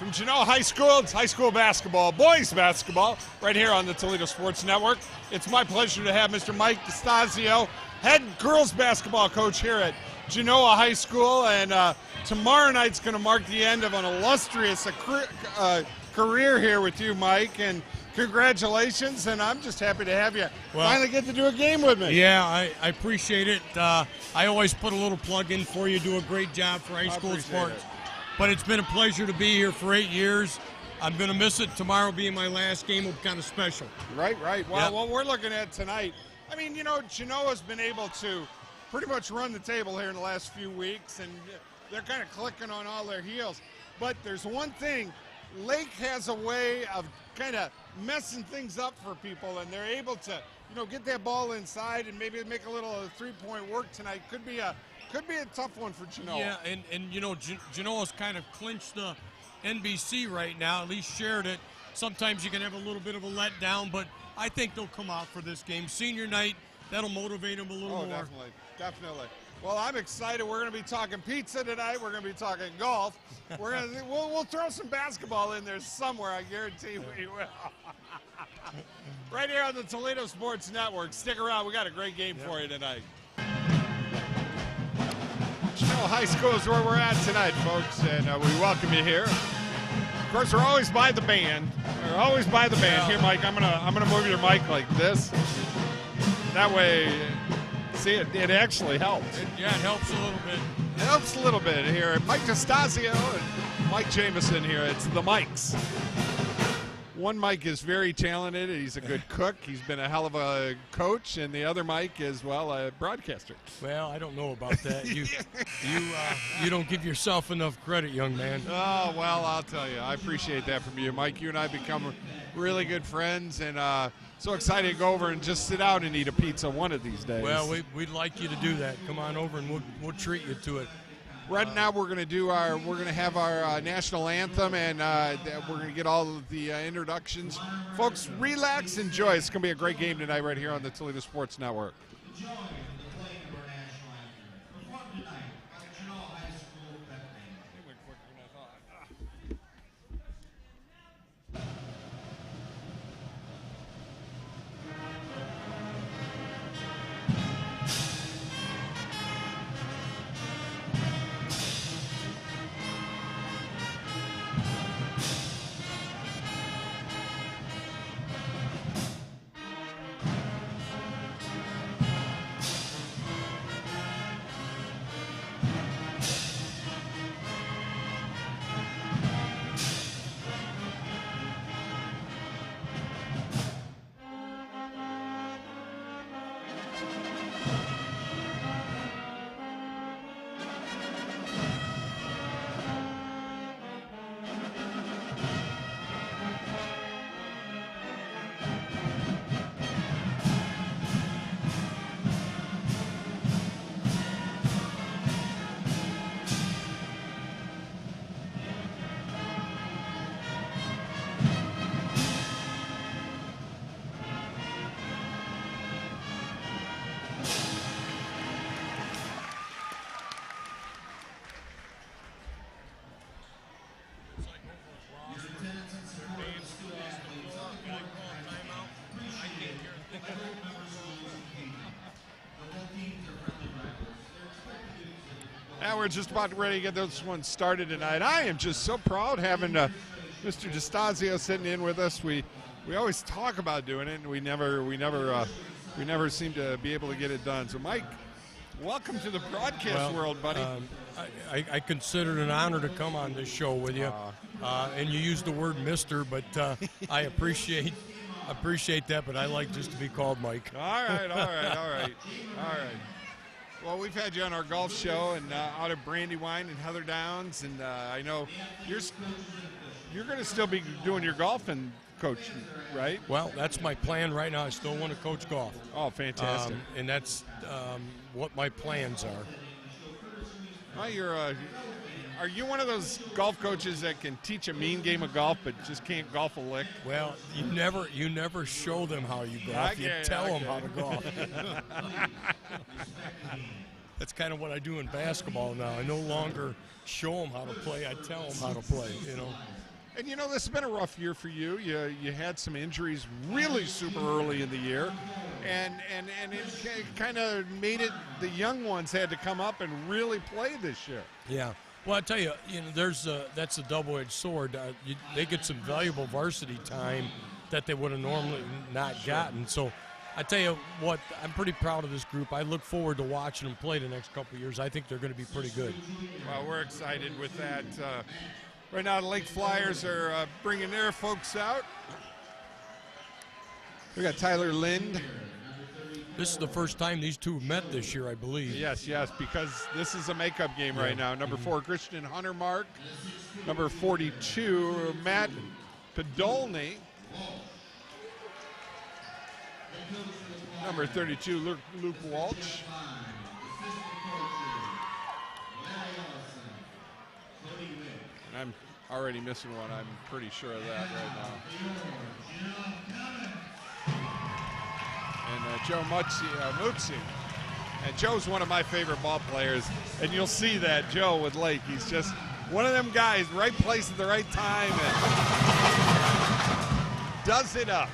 From Genoa High School, it's high school basketball, boys basketball, right here on the Toledo Sports Network. It's my pleasure to have Mr. Mike DeStasio, head girls basketball coach here at Genoa High School. And tomorrow night's going to mark the end of an illustrious career here with you, Mike. And congratulations, and I'm just happy to have you finally get to do a game with me. Yeah, I appreciate it. I always put a little plug in for you. Do a great job for high school sports. But it's been a pleasure to be here for 8 years. I'm going to miss it. Tomorrow being my last game will be kind of special. Right. Well, what we're looking at tonight, I mean, you know, Genoa's been able to pretty much run the table here in the last few weeks, and they're kind of clicking on all their heels. But there's one thing. Lake has a way of kind of messing things up for people, and they're able to, you know, get that ball inside and maybe make a little three-point work tonight. Could be a tough one for Genoa. Yeah, and you know, Genoa's kind of clinched the NBC right now, at least shared it. Sometimes you can have a little bit of a letdown, but I think they'll come out for this game. Senior night, that'll motivate them a little more. Definitely. Well, I'm excited. We're going to be talking pizza tonight. We're going to be talking golf. We'll throw some basketball in there somewhere. I guarantee we will. Right here on the Toledo Sports Network. Stick around. We got a great game for you tonight. Genoa High School is where we're at tonight, folks, and we welcome you here. Of course, we're always by the band. Here, Mike, I'm gonna move your mic like this. That way. See, it actually helps. It helps a little bit. It helps a little bit here. Mike DeStasio and Mike Jamison here. It's the Mikes. One Mike is very talented. He's a good cook. He's been a hell of a coach. And the other Mike is, well, a broadcaster. Well, I don't know about that. You don't give yourself enough credit, young man. Oh, well, I'll tell you. I appreciate that from you. Mike, you and I become really good friends. And so excited to go over and just sit out and eat a pizza one of these days. Well, we'd like you to do that. Come on over and we'll treat you to it. Right now we're going to have our national anthem, and we're going to get all of the introductions. Folks, relax, enjoy. It's going to be a great game tonight right here on the Toledo Sports Network. Now we're just about ready to get this one started tonight. I am just so proud having Mr. DeStasio sitting in with us. We always talk about doing it, and we never seem to be able to get it done. So, Mike, welcome to the broadcast world, buddy. I consider it an honor to come on this show with you. And you used the word "Mister," but I appreciate that. But I like just to be called Mike. All right. Well, we've had you on our golf show and out at Brandywine and Heather Downs, and I know you're going to still be doing your golfing coaching, right? Well, that's my plan right now. I still want to coach golf. Oh, fantastic! And that's what my plans are. Well, are you one of those golf coaches that can teach a mean game of golf but just can't golf a lick? Well, you never show them how you golf. You tell them how to golf. That's kind of what I do in basketball now. I no longer show them how to play. I tell them how to play, you know. And you know, this has been a rough year for you. You had some injuries really super early in the year, and it kind of made it the young ones had to come up and really play this year. Yeah. Well, I tell you, that's a double-edged sword. They get some valuable varsity time that they would have normally not gotten. So I tell you what, I'm pretty proud of this group. I look forward to watching them play the next couple of years. I think they're going to be pretty good. Well, we're excited with that. Right now, the Lake Flyers are bringing their folks out. We got Tyler Lind. This is the first time these two have met this year, I believe. Yes, because this is a makeup game right now. Number 4, Christian Huntermark. Number 42, Matt Podolny. Number 32, Luke Walsh. And I'm already missing one. I'm pretty sure of that right now. And Joe Mutzi. And Joe's one of my favorite ball players. And you'll see that, Joe, with Lake. He's just one of them guys, right place at the right time, and does it up.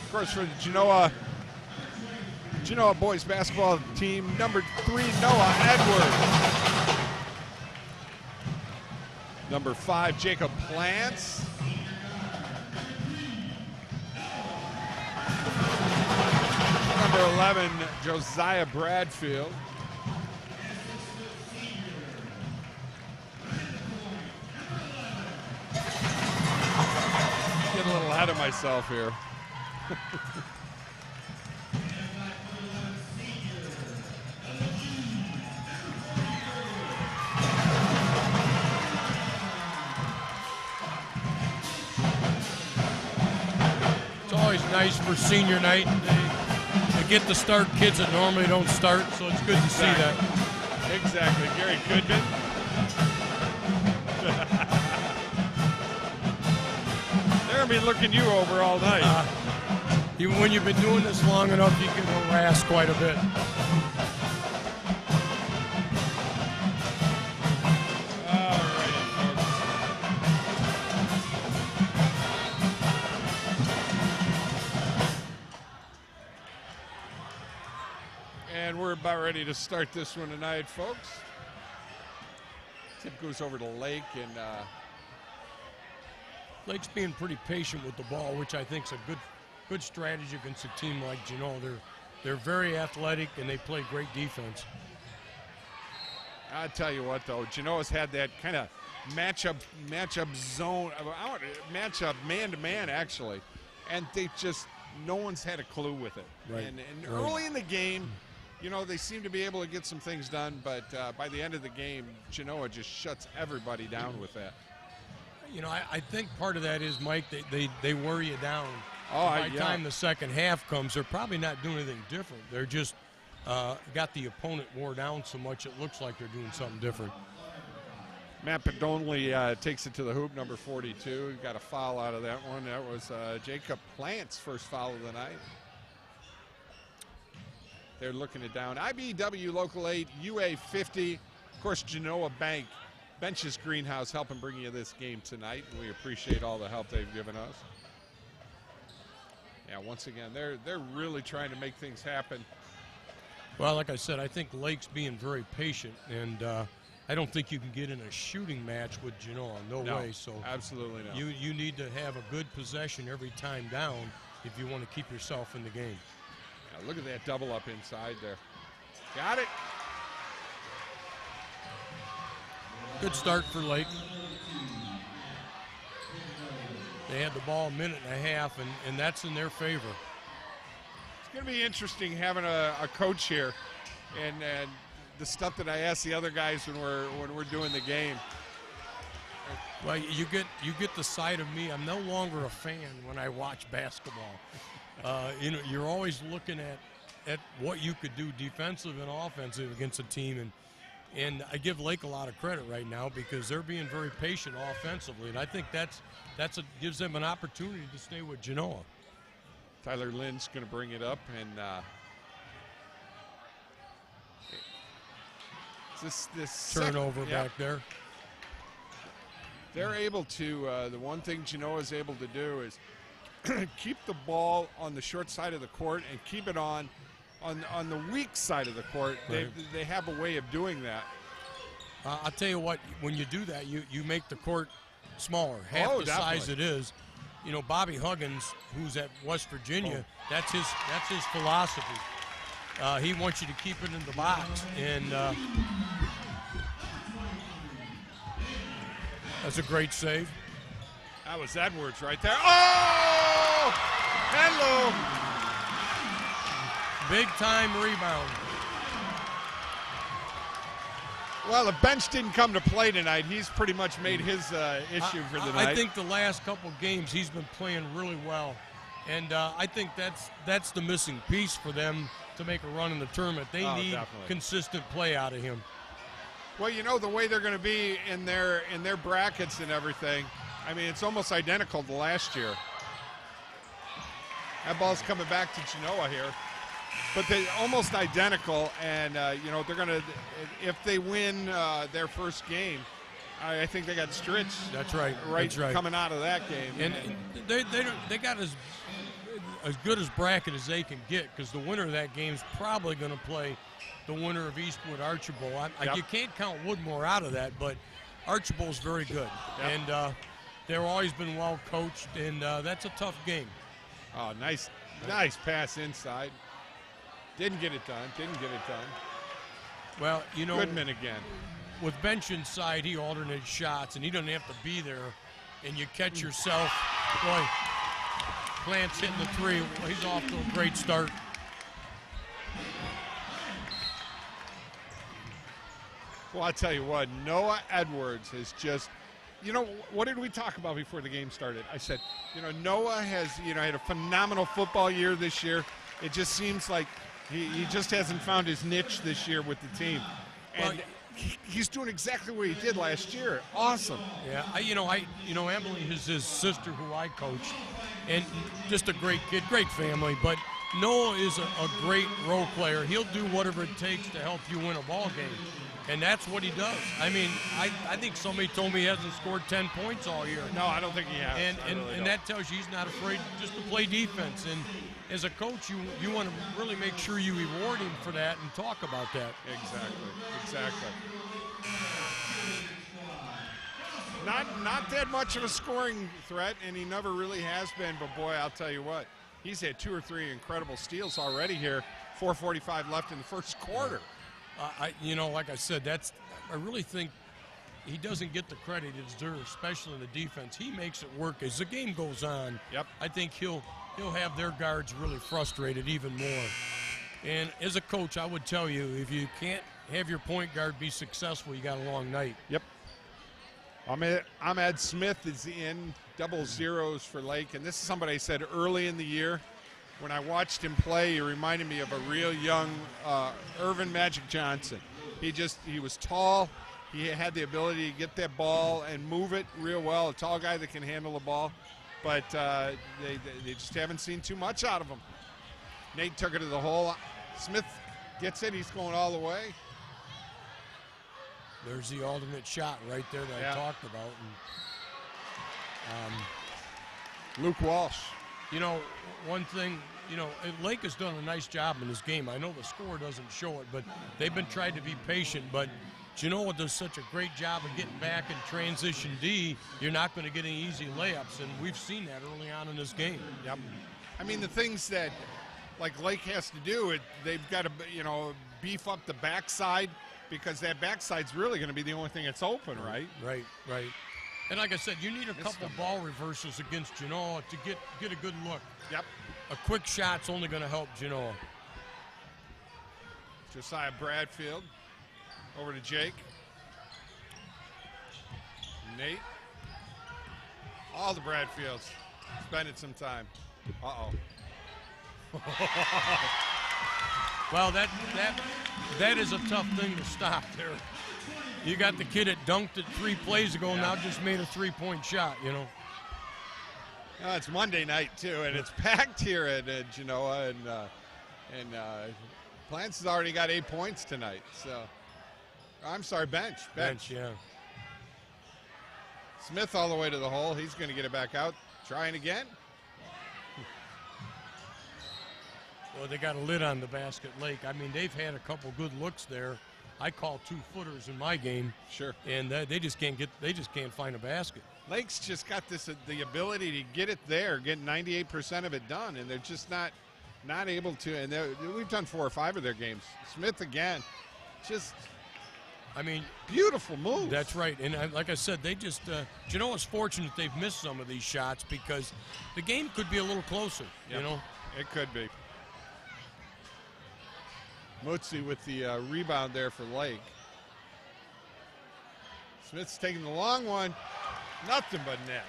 Of course, for the Genoa boys basketball team, number 3, Noah Edwards. Number 5, Jacob Plants. Number 11, Josiah Bradfield. Getting a little ahead of myself here. It's always nice for senior night. They get to start kids that normally don't start, so it's good to see that. Exactly. Gary Goodman. They're going to be looking you over all night. Even when you've been doing this long enough, you get harassed quite a bit. And we're about ready to start this one tonight, folks. Tip goes over to Lake, and Lake's being pretty patient with the ball, which I think is a good strategy against a team like Genoa. They're very athletic, and they play great defense. I tell you what, though, Genoa's had that kind of matchup zone, matchup man-to-man, actually, and they just, no one's had a clue with it. Right. And early in the game, you know, they seem to be able to get some things done, but by the end of the game, Genoa just shuts everybody down with that. You know, I think part of that is, Mike, they wear you down. By the time the second half comes, they're probably not doing anything different. They're just got the opponent wore down so much it looks like they're doing something different. Matt Podolny takes it to the hoop, number 42. He got a foul out of that one. That was Jacob Plant's first foul of the night. They're looking it down. IBW Local 8, UA 50. Of course, Genoa Benches Greenhouse helping bring you this game tonight. We appreciate all the help they've given us. Yeah, once again, they're really trying to make things happen. Well, like I said, I think Lake's being very patient, and I don't think you can get in a shooting match with Genoa. No way. So absolutely not. You need to have a good possession every time down if you want to keep yourself in the game. Yeah, look at that double up inside there. Got it. Good start for Lake. They had the ball a minute and a half, and that's in their favor. It's going to be interesting having a coach here, and the stuff that I ask the other guys when we're doing the game. Well, you get the side of me. I'm no longer a fan when I watch basketball. You know, you're always looking at what you could do defensive and offensive against a team, and I give Lake a lot of credit right now because they're being very patient offensively, and I think gives them an opportunity to stay with Genoa. Tyler Lynn's going to bring it up, and this turnover back there. they're able to, the one thing Genoa is able to do is keep the ball on the short side of the court and keep it on the weak side of the court. Right. They have a way of doing that. I'll tell you what, when you do that, you make the court smaller, half the definitely. size it is. You know, Bobby Huggins, who's at West Virginia, that's his philosophy. He wants you to keep it in the box, and that's a great save. That was Edwards right there. Oh! Hello! Big time rebound. Well, the bench didn't come to play tonight. He's pretty much made his issue for the night. I think the last couple games he's been playing really well, and I think that's the missing piece for them to make a run in the tournament. They need definitely consistent play out of him. Well, you know, the way they're going to be in their brackets and everything, I mean, it's almost identical to last year. That ball's coming back to Genoa here. But they're almost identical, and, you know, they're going to, if they win their first game, I think they got stretched. That's right. Coming out of that game. And they got as good as bracket as they can get, because the winner of that game is probably going to play the winner of Eastwood Archibald. You can't count Woodmore out of that, but Archibald's very good. Yep. And they've always been well coached, and that's a tough game. Oh, nice pass inside. Didn't get it done. Well, you know, Goodman again. With bench inside, he alternates shots, and he doesn't have to be there. And you catch yourself, boy, Plant's hitting the three. Well, he's off to a great start. Well, I'll tell you what, Noah Edwards has just, you know, what did we talk about before the game started? I said, you know, Noah has, you know, had a phenomenal football year this year. It just seems like he just hasn't found his niche this year with the team. And he's doing exactly what he did last year. Awesome. Yeah, Emily is his sister who I coached, and just a great kid, great family. But Noah is a great role player. He'll do whatever it takes to help you win a ball game. And that's what he does. I mean, I think somebody told me he hasn't scored 10 points all year. No, I don't think he has. And that tells you he's not afraid just to play defense. And as a coach, you want to really make sure you reward him for that and talk about that. Exactly. Not that much of a scoring threat, and he never really has been. But, boy, I'll tell you what, he's had 2 or 3 incredible steals already here. 4:45 left in the first quarter. Like I said, I really think he doesn't get the credit he deserves, especially in the defense. He makes it work as the game goes on. Yep. I think he'll have their guards really frustrated even more. And as a coach, I would tell you, if you can't have your point guard be successful, you got a long night. Yep. Ahmed Smith is in, double zeros for Lake, and this is somebody I said early in the year. When I watched him play, he reminded me of a real young Irvin Magic Johnson. He was tall. He had the ability to get that ball and move it real well, a tall guy that can handle the ball. But they just haven't seen too much out of him. Nate took it to the hole. Smith gets it. He's going all the way. There's the alternate shot right there that I talked about. And, Luke Walsh. You know, one thing, Lake has done a nice job in this game. I know the score doesn't show it, but they've been trying to be patient. But Genoa does such a great job of getting back in transition D, you're not going to get any easy layups, and we've seen that early on in this game. Yep. I mean, the things that, like, Lake has to do, they've got to, beef up the backside, because that backside's really going to be the only thing that's open, right? Right. And like I said, you need a couple ball reversals against Genoa to get a good look. Yep. A quick shot's only going to help Genoa. Josiah Bradfield over to Jake. Nate. All the Bradfields spending some time. Uh-oh. Well, that is a tough thing to stop there. You got the kid that dunked it 3 plays ago, now just made a 3-point shot, It's Monday night, too, and it's packed here at Genoa, and Plants has already got 8 points tonight. So, I'm sorry, bench. Bench, yeah. Smith all the way to the hole. He's going to get it back out. Trying again. Well, they got a lid on the basket, Lake. I mean, they've had a couple good looks there. I call 2-footers in my game. Sure. And they just can't find a basket. Lake's just got the ability to get it there, get 98% of it done, and they're just not able to. And we've done 4 or 5 of their games. Smith again, just. I mean, beautiful moves. That's right. And like I said, they just, Genoa's fortunate they've missed some of these shots because the game could be a little closer, Yep. you know? It could be. Mutzi with the rebound there for Lake. Smith's taking the long one. Nothing but net.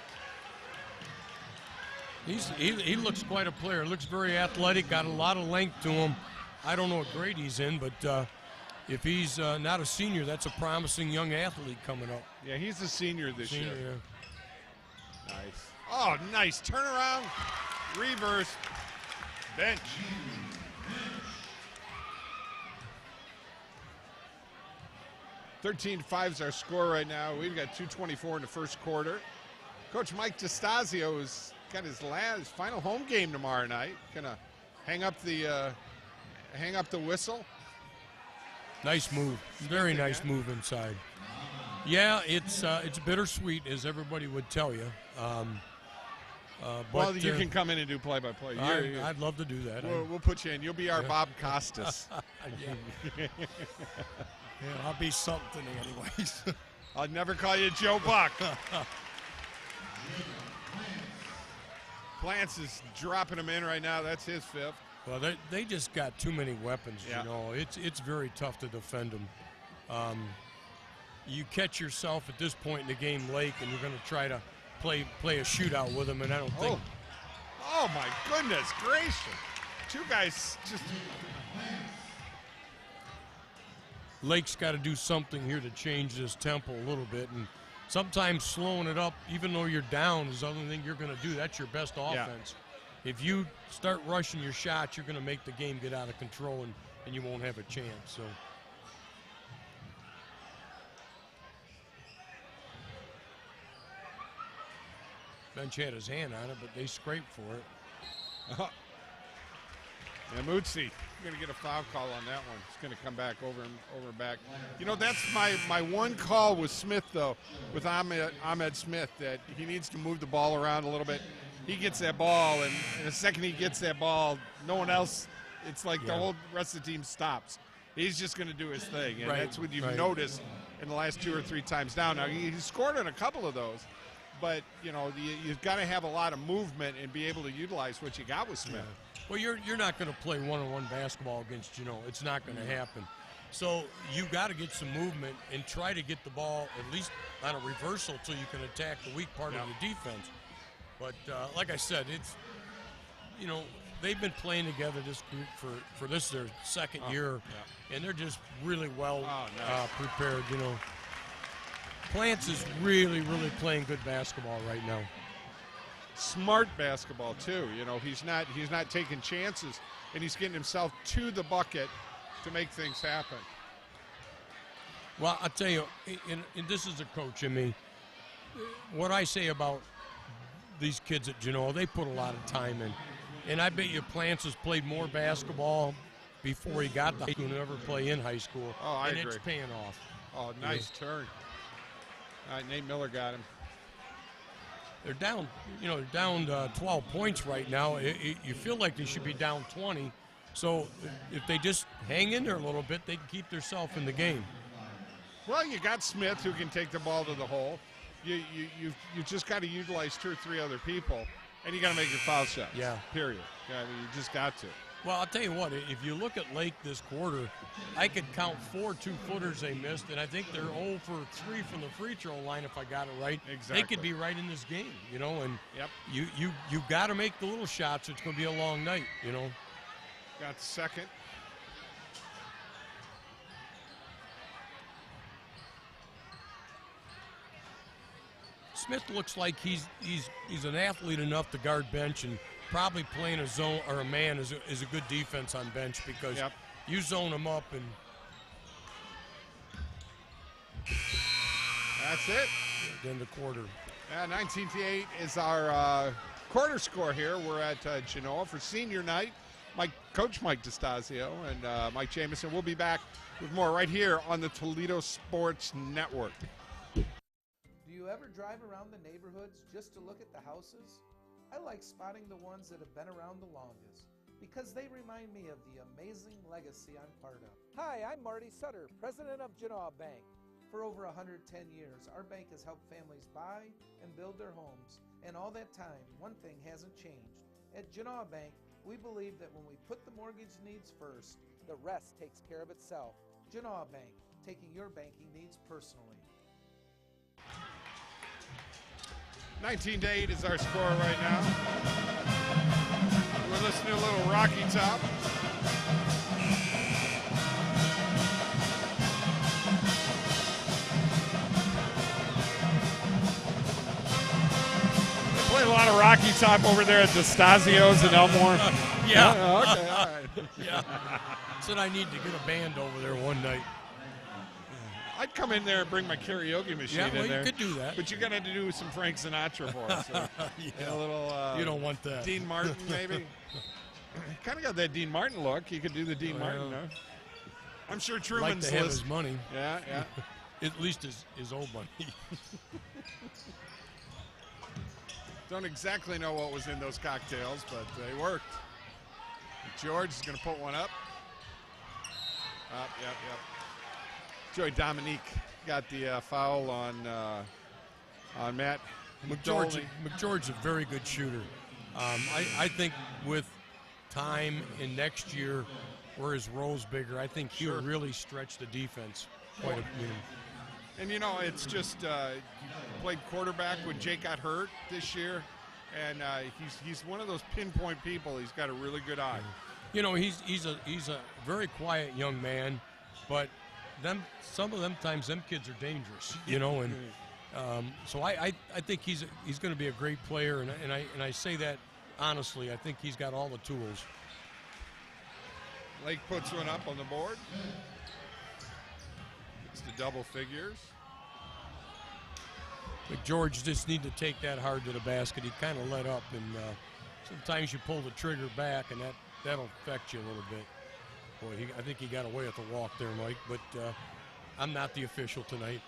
He looks quite a player. Looks very athletic, got a lot of length to him. I don't know what grade he's in, but if he's not a senior, that's a promising young athlete coming up. Yeah, he's a senior this year. Yeah. Nice. Oh, nice. Turnaround, reverse, bench. 13-5 is our score right now. We've got 2:24 in the first quarter. Coach Mike DeStasio has got his final home game tomorrow night. Gonna hang up the whistle. Nice move. Very nice move inside. Yeah, it's bittersweet, as everybody would tell you. Well, you can come in and do play-by-play. I'd love to do that. We'll put you in. You'll be our Bob Costas. Yeah. Yeah, I'll be something anyways. I'll never call you Joe Buck. Plants is dropping him in right now. That's his 5th. Well, they just got too many weapons, Yeah. you know. It's very tough to defend them. You catch yourself at this point in the game, Lake, and you're going to try to play a shootout with them, and I don't think. Oh my goodness gracious! 2 guys just. Lake's got to do something here to change this tempo a little bit, and sometimes slowing it up, even though you're down, is the only thing you're going to do. That's your best offense. Yeah. If you start rushing your shots, you're going to make the game get out of control, and you won't have a chance. So. Bench had his hand on it, but they scraped for it. And Mutzi going to get a foul call on that one. He's going to come back over and back. You know, that's my one call with Smith, though, with Ahmed Smith, that he needs to move the ball around a little bit. He gets that ball, and the second he gets that ball, no one else, it's like the whole rest of the team stops. He's just going to do his thing, and that's what you've noticed in the last 2 or 3 times down. Now, he scored on a couple of those, but, you know, you've got to have a lot of movement and be able to utilize what you got with Smith. Yeah. Well, you're not going to play one-on-one basketball against Genoa. It's not going to happen. So you got to get some movement and try to get the ball at least on a reversal so you can attack the weak part of the defense. But like I said, it's, you know, they've been playing together, this group, for this their second year, and they're just really well prepared. You know, Plants is really playing good basketball right now. Smart basketball too. You know, he's not taking chances, and he's getting himself to the bucket to make things happen. Well, I'll tell you, and this is a coach in me. What I say about these kids at Genoa, they put a lot of time in, and I bet you Plants has played more basketball before he got to high school than ever play in high school. Oh, I agree. And it's paying off. Oh, nice turn. All right, Nate Miller got him. They're down, 12 points right now. You feel like they should be down 20. So if they just hang in there a little bit, they can keep themselves in the game. Well, you got Smith who can take the ball to the hole. You just got to utilize 2 or 3 other people, and you got to make your foul shots. Yeah. Period. Yeah, I mean, you just got to. Well, I'll tell you what, if you look at Lake this quarter, I could count 4 2-footers they missed, and I think they're 0 for 3 from the free throw line, if I got it right. Exactly. They could be right in this game, you know, and Yep. you got to make the little shots. It's going to be a long night, you know. Got second. Smith looks like he's an athlete enough to guard bench, and probably playing a zone or a man is a good defense on bench because you zone him up and that's it. Then the quarter. 19-8 is our quarter score here. We're at Genoa for senior night. Coach Mike DeStasio and Mike Jamison will be back with more right here on the Toledo Sports Network. Do you ever drive around the neighborhoods just to look at the houses? I like spotting the ones that have been around the longest because they remind me of the amazing legacy I'm part of. Hi, I'm Marty Sutter, president of Genoa Bank. For over 110 years, our bank has helped families buy and build their homes. And all that time, one thing hasn't changed. At Genoa Bank, we believe that when we put the mortgage needs first, the rest takes care of itself. Genoa Bank, taking your banking needs personally. 19-8 is our score right now. We're listening to a little Rocky Top. Play a lot of Rocky Top over there at DeStasio's in Elmore. Yeah. Okay, all right. Yeah. Said I need to get a band over there one night. I'd come in there and bring my karaoke machine in there. You could do that. But you're going to do some Frank Sinatra for us. So. Yeah. A little. You don't want that. Dean Martin, maybe. Kind of got that Dean Martin look. You could do the Dean Martin. No? I'm sure Truman's like to have his money. Yeah, yeah. At least his old money. Don't exactly know what was in those cocktails, but they worked. George is going to put one up. Yep. Joey Dominique got the foul on Matt McGeorge's a very good shooter. I think with time and next year, where his role's bigger, I think he'll really stretch the defense quite a bit. And it's just played quarterback when Jake got hurt this year, and he's one of those pinpoint people. He's got a really good eye. He's a very quiet young man, but some of them times them kids are dangerous. And so I think he's going to be a great player, and I say that honestly. I think he's got all the tools. Lake puts one up on the board. It's the double figures. McGeorge just need to take that hard to the basket. He kind of let up, and sometimes you pull the trigger back, and that'll affect you a little bit. Boy, I think he got away with the walk there, Mike, but I'm not the official tonight.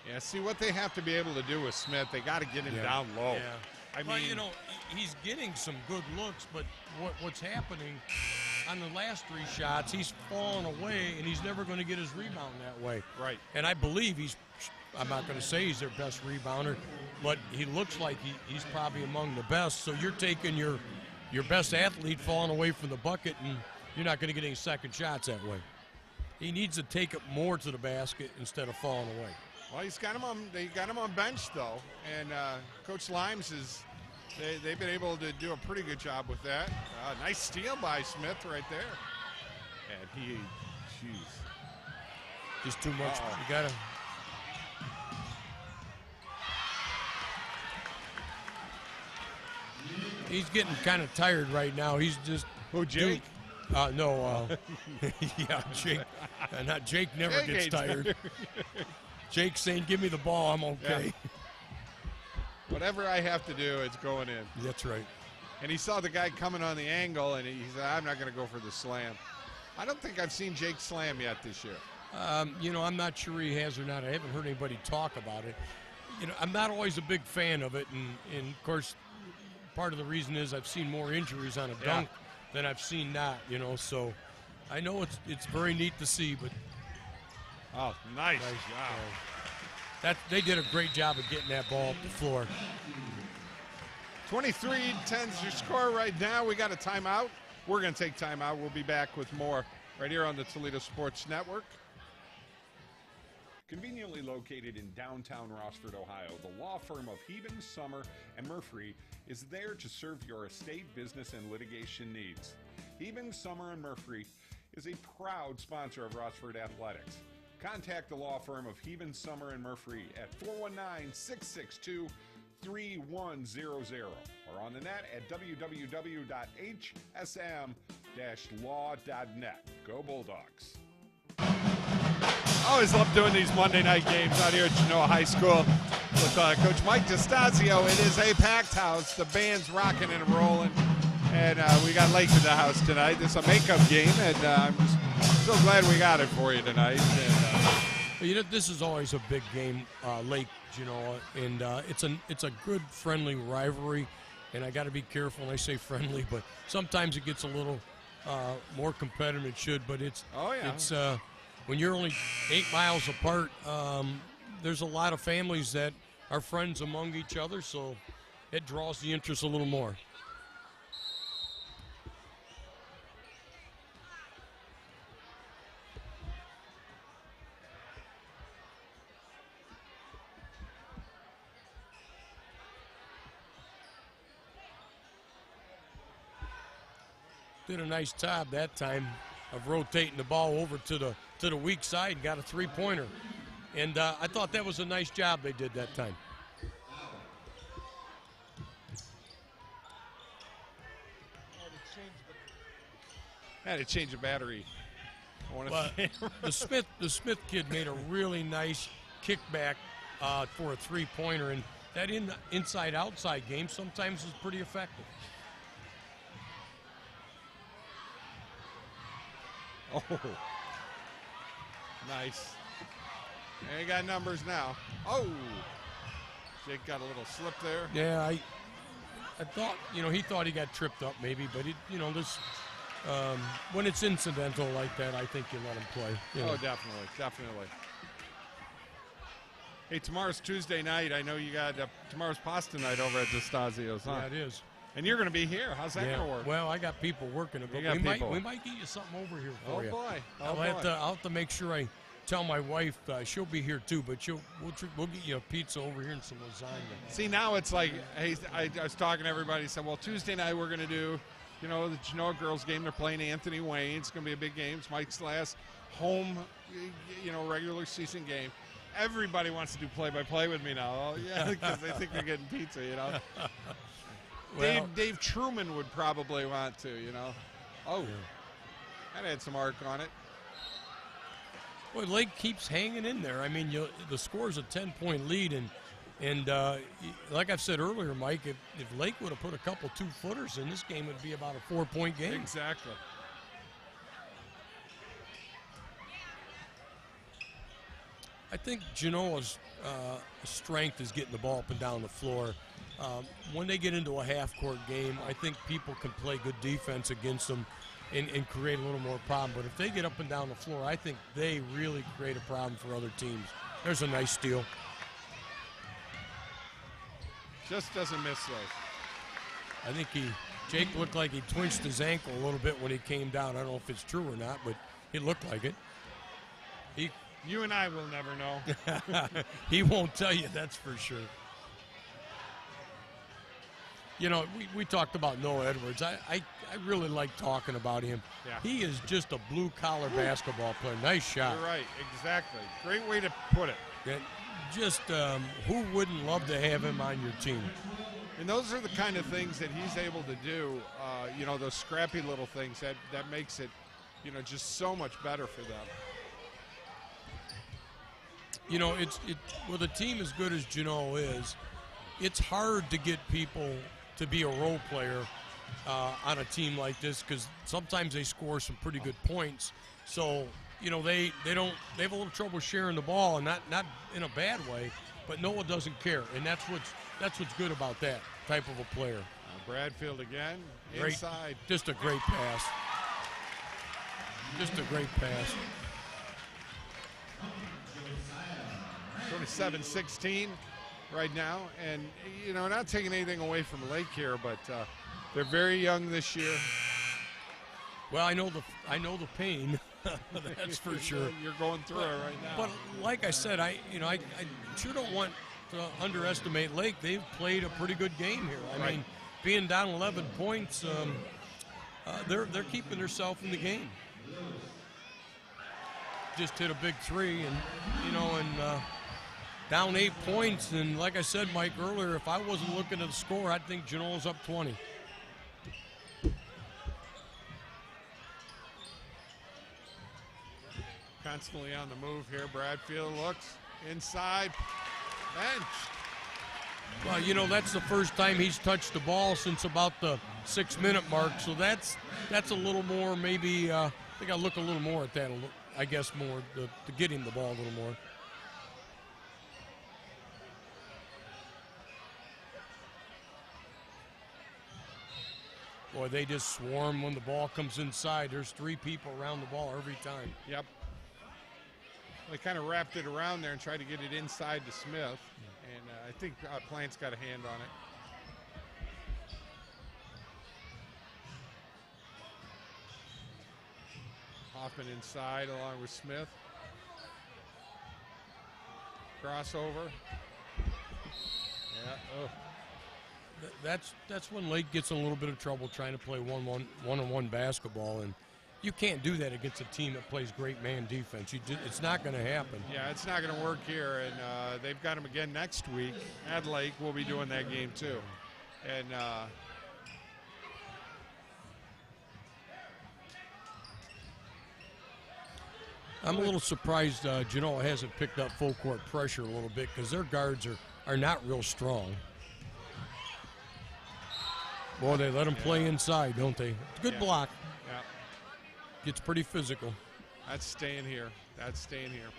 Yeah, see what they have to be able to do with Smith. They got to get him down low. Yeah. He's getting some good looks, but what's happening on the last three shots, he's falling away, and he's never going to get his rebound that way. Right. And I believe I'm not going to say he's their best rebounder, but he looks like he's probably among the best. So you're taking your best athlete falling away from the bucket, and you're not going to get any second shots that way. He needs to take it more to the basket instead of falling away. Well, they got him on bench though, and Coach Limes they've been able to do a pretty good job with that. Nice steal by Smith right there, and just too much. You gotta. He's getting kind of tired right now. He's just. Who, Jake? No. Yeah, Jake. Not Jake. Never gets tired. Jake's saying, "Give me the ball. I'm okay." Yeah. Whatever I have to do, it's going in. That's right. And he saw the guy coming on the angle, and he said, "I'm not going to go for the slam." I don't think I've seen Jake slam yet this year. I'm not sure he has or not. I haven't heard anybody talk about it. I'm not always a big fan of it, and of course, part of the reason is I've seen more injuries on a dunk than I've seen not. So I know it's very neat to see, but. Oh, nice. Wow. They did a great job of getting that ball up the floor. 23-10 is your score right now. We got a timeout. We're going to take timeout. We'll be back with more right here on the Toledo Sports Network. Conveniently located in downtown Rossford, Ohio, the law firm of Heben, Summer, and Murphy is there to serve your estate, business, and litigation needs. Heben, Summer, and Murphy is a proud sponsor of Rossford Athletics. Contact the law firm of Heben, Summer, and Murphy at 419-662-3100 or on the net at www.hsm-law.net. Go Bulldogs. Always love doing these Monday night games out here at Genoa High School with Coach Mike DeStasio. It is a packed house. The band's rocking and rolling. And we got Lake in the house tonight. This is a makeup game, and I'm just so glad we got it for you tonight. And, this is always a big game, Lake Genoa, and it's a good, friendly rivalry. And I got to be careful when I say friendly, but sometimes it gets a little more competitive than it should. But it's when you're only 8 miles apart, there's a lot of families that are friends among each other, so it draws the interest a little more. Did a nice job that time of rotating the ball over to the weak side and got a three-pointer. And I thought that was a nice job they did that time. Had to change the battery. The Smith kid made a really nice kickback for a three-pointer, and that inside-outside game sometimes is pretty effective. Oh, nice. And he got numbers now. Oh, Jake got a little slip there. Yeah, I thought, he thought he got tripped up maybe, but when it's incidental like that, I think you let him play. Oh, definitely. Hey, tomorrow's Tuesday night. I know you got tomorrow's pasta night over at DeStasio's, huh? Yeah, it is. And you're going to be here. How's that going to work? Well, I got people working it, but we might get you something over here for you. Boy. I'll have to make sure I tell my wife she'll be here too, but we'll get you a pizza over here and some lasagna. See, now it's like, hey, I was talking to everybody. Said, well, Tuesday night we're going to do, the Genoa girls game. They're playing Anthony Wayne. It's going to be a big game. It's Mike's last home, regular season game. Everybody wants to do play-by-play with me now. Oh, yeah, because they think they're getting pizza, Well, Dave Truman would probably want to, Oh, yeah. That had some arc on it. Well, Lake keeps hanging in there. I mean, the score's a 10-point lead, and like I've said earlier, Mike, if Lake would have put a couple two-footers in, this game would be about a 4-point game. Exactly. I think Genoa's strength is getting the ball up and down the floor. When they get into a half-court game, I think people can play good defense against them and create a little more problem. But if they get up and down the floor, I think they really create a problem for other teams. There's a nice steal. Just doesn't miss those. I think Jake looked like he twinched his ankle a little bit when he came down. I don't know if it's true or not, but it looked like it. You and I will never know. He won't tell you, that's for sure. We talked about Noah Edwards. I really like talking about him. Yeah. He is just a blue-collar basketball player. Nice shot. You're right, exactly. Great way to put it. And just who wouldn't love to have him on your team? And those are the kind of things that he's able to do, those scrappy little things that makes it, just so much better for them. With a team as good as Genoa is, it's hard to get people to be a role player on a team like this because sometimes they score some pretty good points. So, they have a little trouble sharing the ball, and not in a bad way, but Noah doesn't care, and that's what's good about that type of a player. Bradfield again, inside. Just a great pass. 27-16 right now, and not taking anything away from Lake here, but they're very young this year. Well, I know the pain. That's for sure. You're going through it right now. But like I said, I sure don't want to underestimate Lake. They've played a pretty good game here. I mean, being down 11 points, they're keeping themselves in the game. Just hit a big three, and down 8 points. And like I said, Mike, earlier, if I wasn't looking at the score, I'd think Genoa's up 20. constantly on the move here. Bradfield looks inside. Bench. Well, you know, that's the first time he's touched the ball since about the 6-minute mark, so that's a little more maybe, I think I'll look a little more at that, I guess more, to get him the ball a little more. Boy, they just swarm when the ball comes inside. There's 3 people around the ball every time. Yep. They kind of wrapped it around there and tried to get it inside to Smith. And I think Plant's got a hand on it. Hoffman inside along with Smith. Crossover. Yeah. Oh. That's when Lake gets in a little bit of trouble trying to play one-on-one basketball, and you can't do that against a team that plays great man defense. It's not going to happen. Yeah, it's not going to work here, and they've got him again next week at Lake. We'll be doing that game too, and I'm a little surprised Genoa hasn't picked up full court pressure a little bit because their guards are not real strong. Boy, they let him play inside, don't they? Good block. Yeah. Gets pretty physical. That's staying here. That's staying here.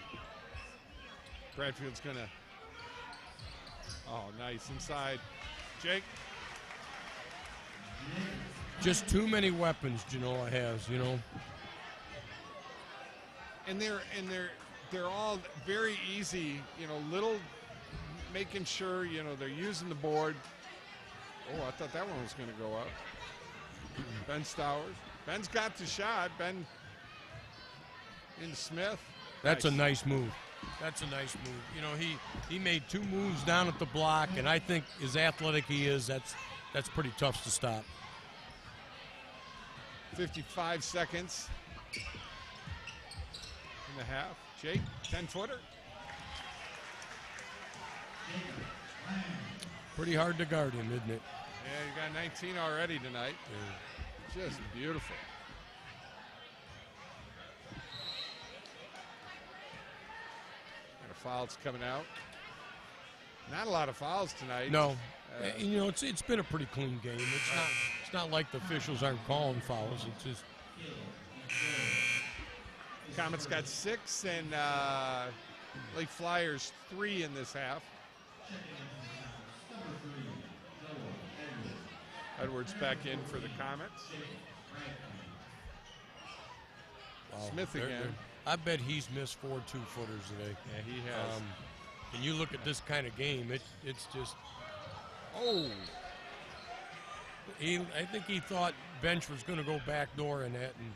Bradfield's going to. Oh, nice. Inside. Jake. Just too many weapons Genoa has, you know. And they're all very easy, you know, little making sure, you know, they're using the board. Oh, I thought that one was going to go up. Ben Stowers. Ben's got the shot. Ben into Smith. That's nice. A nice move. That's a nice move. You know, he made 2 moves down at the block, and I think as athletic he is, that's pretty tough to stop. 55 seconds in the half. Jake, 10-footer. Pretty hard to guard him, isn't it? Yeah, you got 19 already tonight. Yeah. Just beautiful. And a foul's coming out. Not a lot of fouls tonight. No. You know, it's been a pretty clean game. It's not like the officials aren't calling fouls. It's just. Comets got 6 and Lake Flyers 3 in this half. Edwards back in for the Comets. Wow. Smith again. I bet he's missed 4 2-footers today. Yeah, he has. And you look at this kind of game, it's just. Oh. I think he thought Bench was going to go backdoor in that, and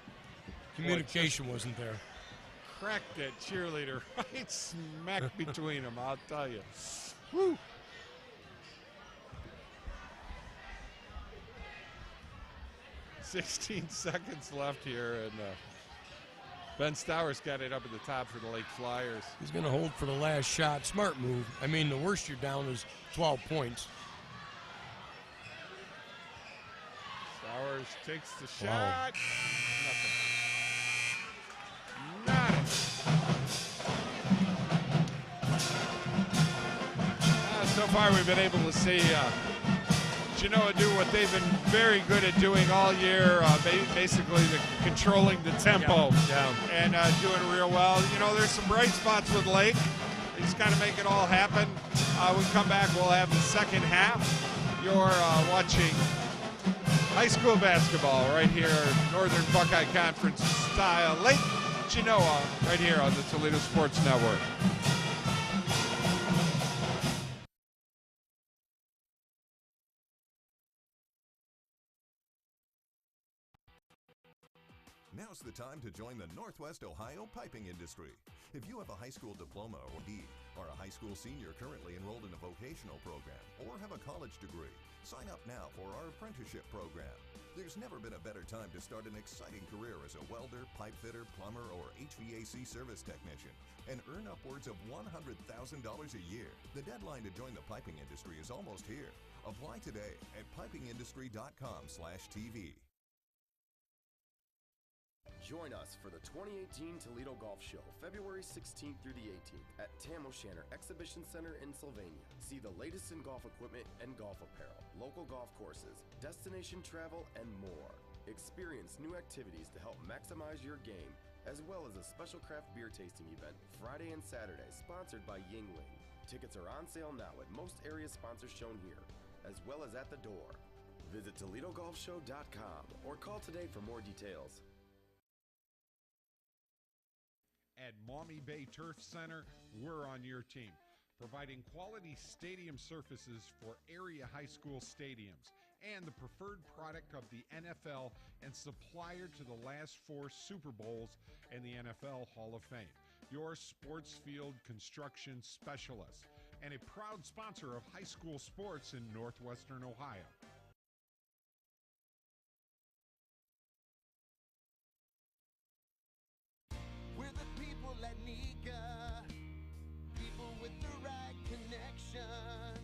communication wasn't there. Cracked that cheerleader right smack between them, I'll tell you. Woo. "16 seconds left here, and Ben Stowers got it up at the top for the Lake Flyers. He's going to hold for the last shot. Smart move. I mean, the worst you're down is 12 points. Stowers takes the shot. Nothing. Not it. So far, we've been able to see Genoa do what they've been very good at doing all year, basically controlling the tempo and doing real well. You know, there's some bright spots with Lake. They just got to make it all happen. When we come back, we'll have the second half. You're watching high school basketball right here, Northern Buckeye Conference style. Lake Genoa right here on the Toledo Sports Network. Now's the time to join the Northwest Ohio piping industry. If you have a high school diploma or D, are a high school senior currently enrolled in a vocational program, or have a college degree, sign up now for our apprenticeship program. There's never been a better time to start an exciting career as a welder, pipe fitter, plumber, or HVAC service technician and earn upwards of $100,000 a year. The deadline to join the piping industry is almost here. Apply today at pipingindustry.com/TV. Join us for the 2018 Toledo Golf Show, February 16th through the 18th at Tam O'Shanter Exhibition Center in Sylvania. See the latest in golf equipment and golf apparel, local golf courses, destination travel, and more. Experience new activities to help maximize your game, as well as a special craft beer tasting event Friday and Saturday, sponsored by Yingling. Tickets are on sale now at most area sponsors shown here, as well as at the door. Visit ToledoGolfShow.com or call today for more details. At Maumee Bay Turf Center, we're on your team, providing quality stadium surfaces for area high school stadiums and the preferred product of the NFL and supplier to the last 4 Super Bowls and the NFL Hall of Fame. Your sports field construction specialist and a proud sponsor of high school sports in northwestern Ohio. We're the people at Nika, people with the right connections.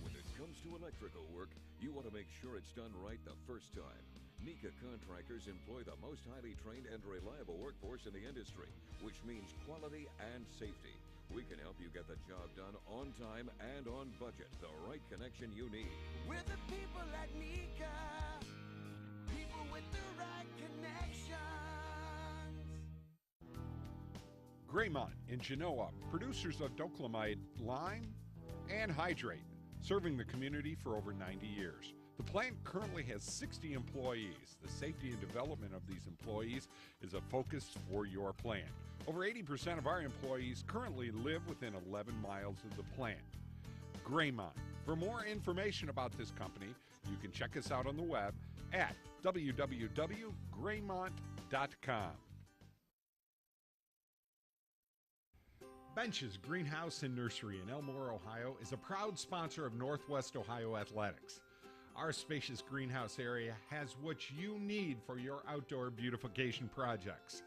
When it comes to electrical work, you want to make sure it's done right the first time. Nika contractors employ the most highly trained and reliable workforce in the industry, which means quality and safety. We can help you get the job done on time and on budget, the right connection you need. We're the people at Nika, people with the right connections. Graymont in Genoa, producers of Doclamide lime and hydrate, serving the community for over 90 years. The plant currently has 60 employees. The safety and development of these employees is a focus for your plant. Over 80% of our employees currently live within 11 miles of the plant. Graymont. For more information about this company, you can check us out on the web at www.graymont.com. Bench's Greenhouse and Nursery in Elmore, Ohio is a proud sponsor of Northwest Ohio Athletics. Our spacious greenhouse area has what you need for your outdoor beautification projects.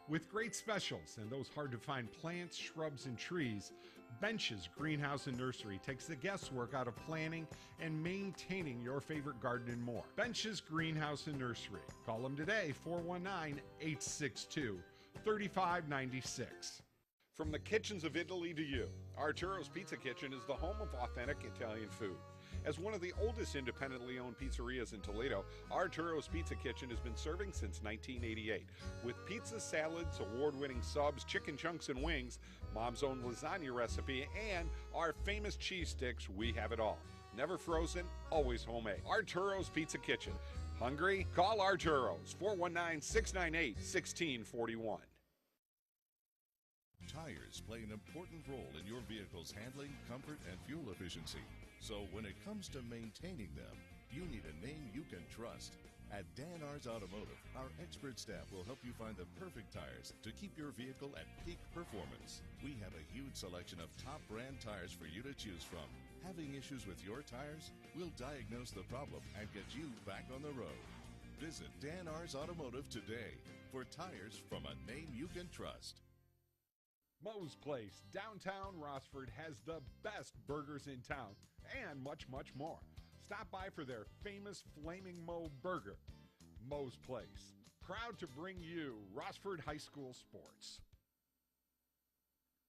With great specials and those hard-to-find plants, shrubs, and trees, Bench's Greenhouse and Nursery takes the guesswork out of planning and maintaining your favorite garden and more. Bench's Greenhouse and Nursery. Call them today, 419-862-3596. From the kitchens of Italy to you, Arturo's Pizza Kitchen is the home of authentic Italian food. As one of the oldest independently owned pizzerias in Toledo, Arturo's Pizza Kitchen has been serving since 1988. With pizza, salads, award-winning subs, chicken chunks and wings, Mom's own lasagna recipe, and our famous cheese sticks, we have it all. Never frozen, always homemade. Arturo's Pizza Kitchen. Hungry? Call Arturo's, 419-698-1641. Tires play an important role in your vehicle's handling, comfort, and fuel efficiency. So when it comes to maintaining them, you need a name you can trust. At Dan R's Automotive, our expert staff will help you find the perfect tires to keep your vehicle at peak performance. We have a huge selection of top brand tires for you to choose from. Having issues with your tires? We'll diagnose the problem and get you back on the road. Visit Dan R's Automotive today for tires from a name you can trust. Moe's Place, downtown Rossford, has the best burgers in town and much, much more. Stop by for their famous Flaming Moe Burger. Moe's Place, proud to bring you Rossford High School sports.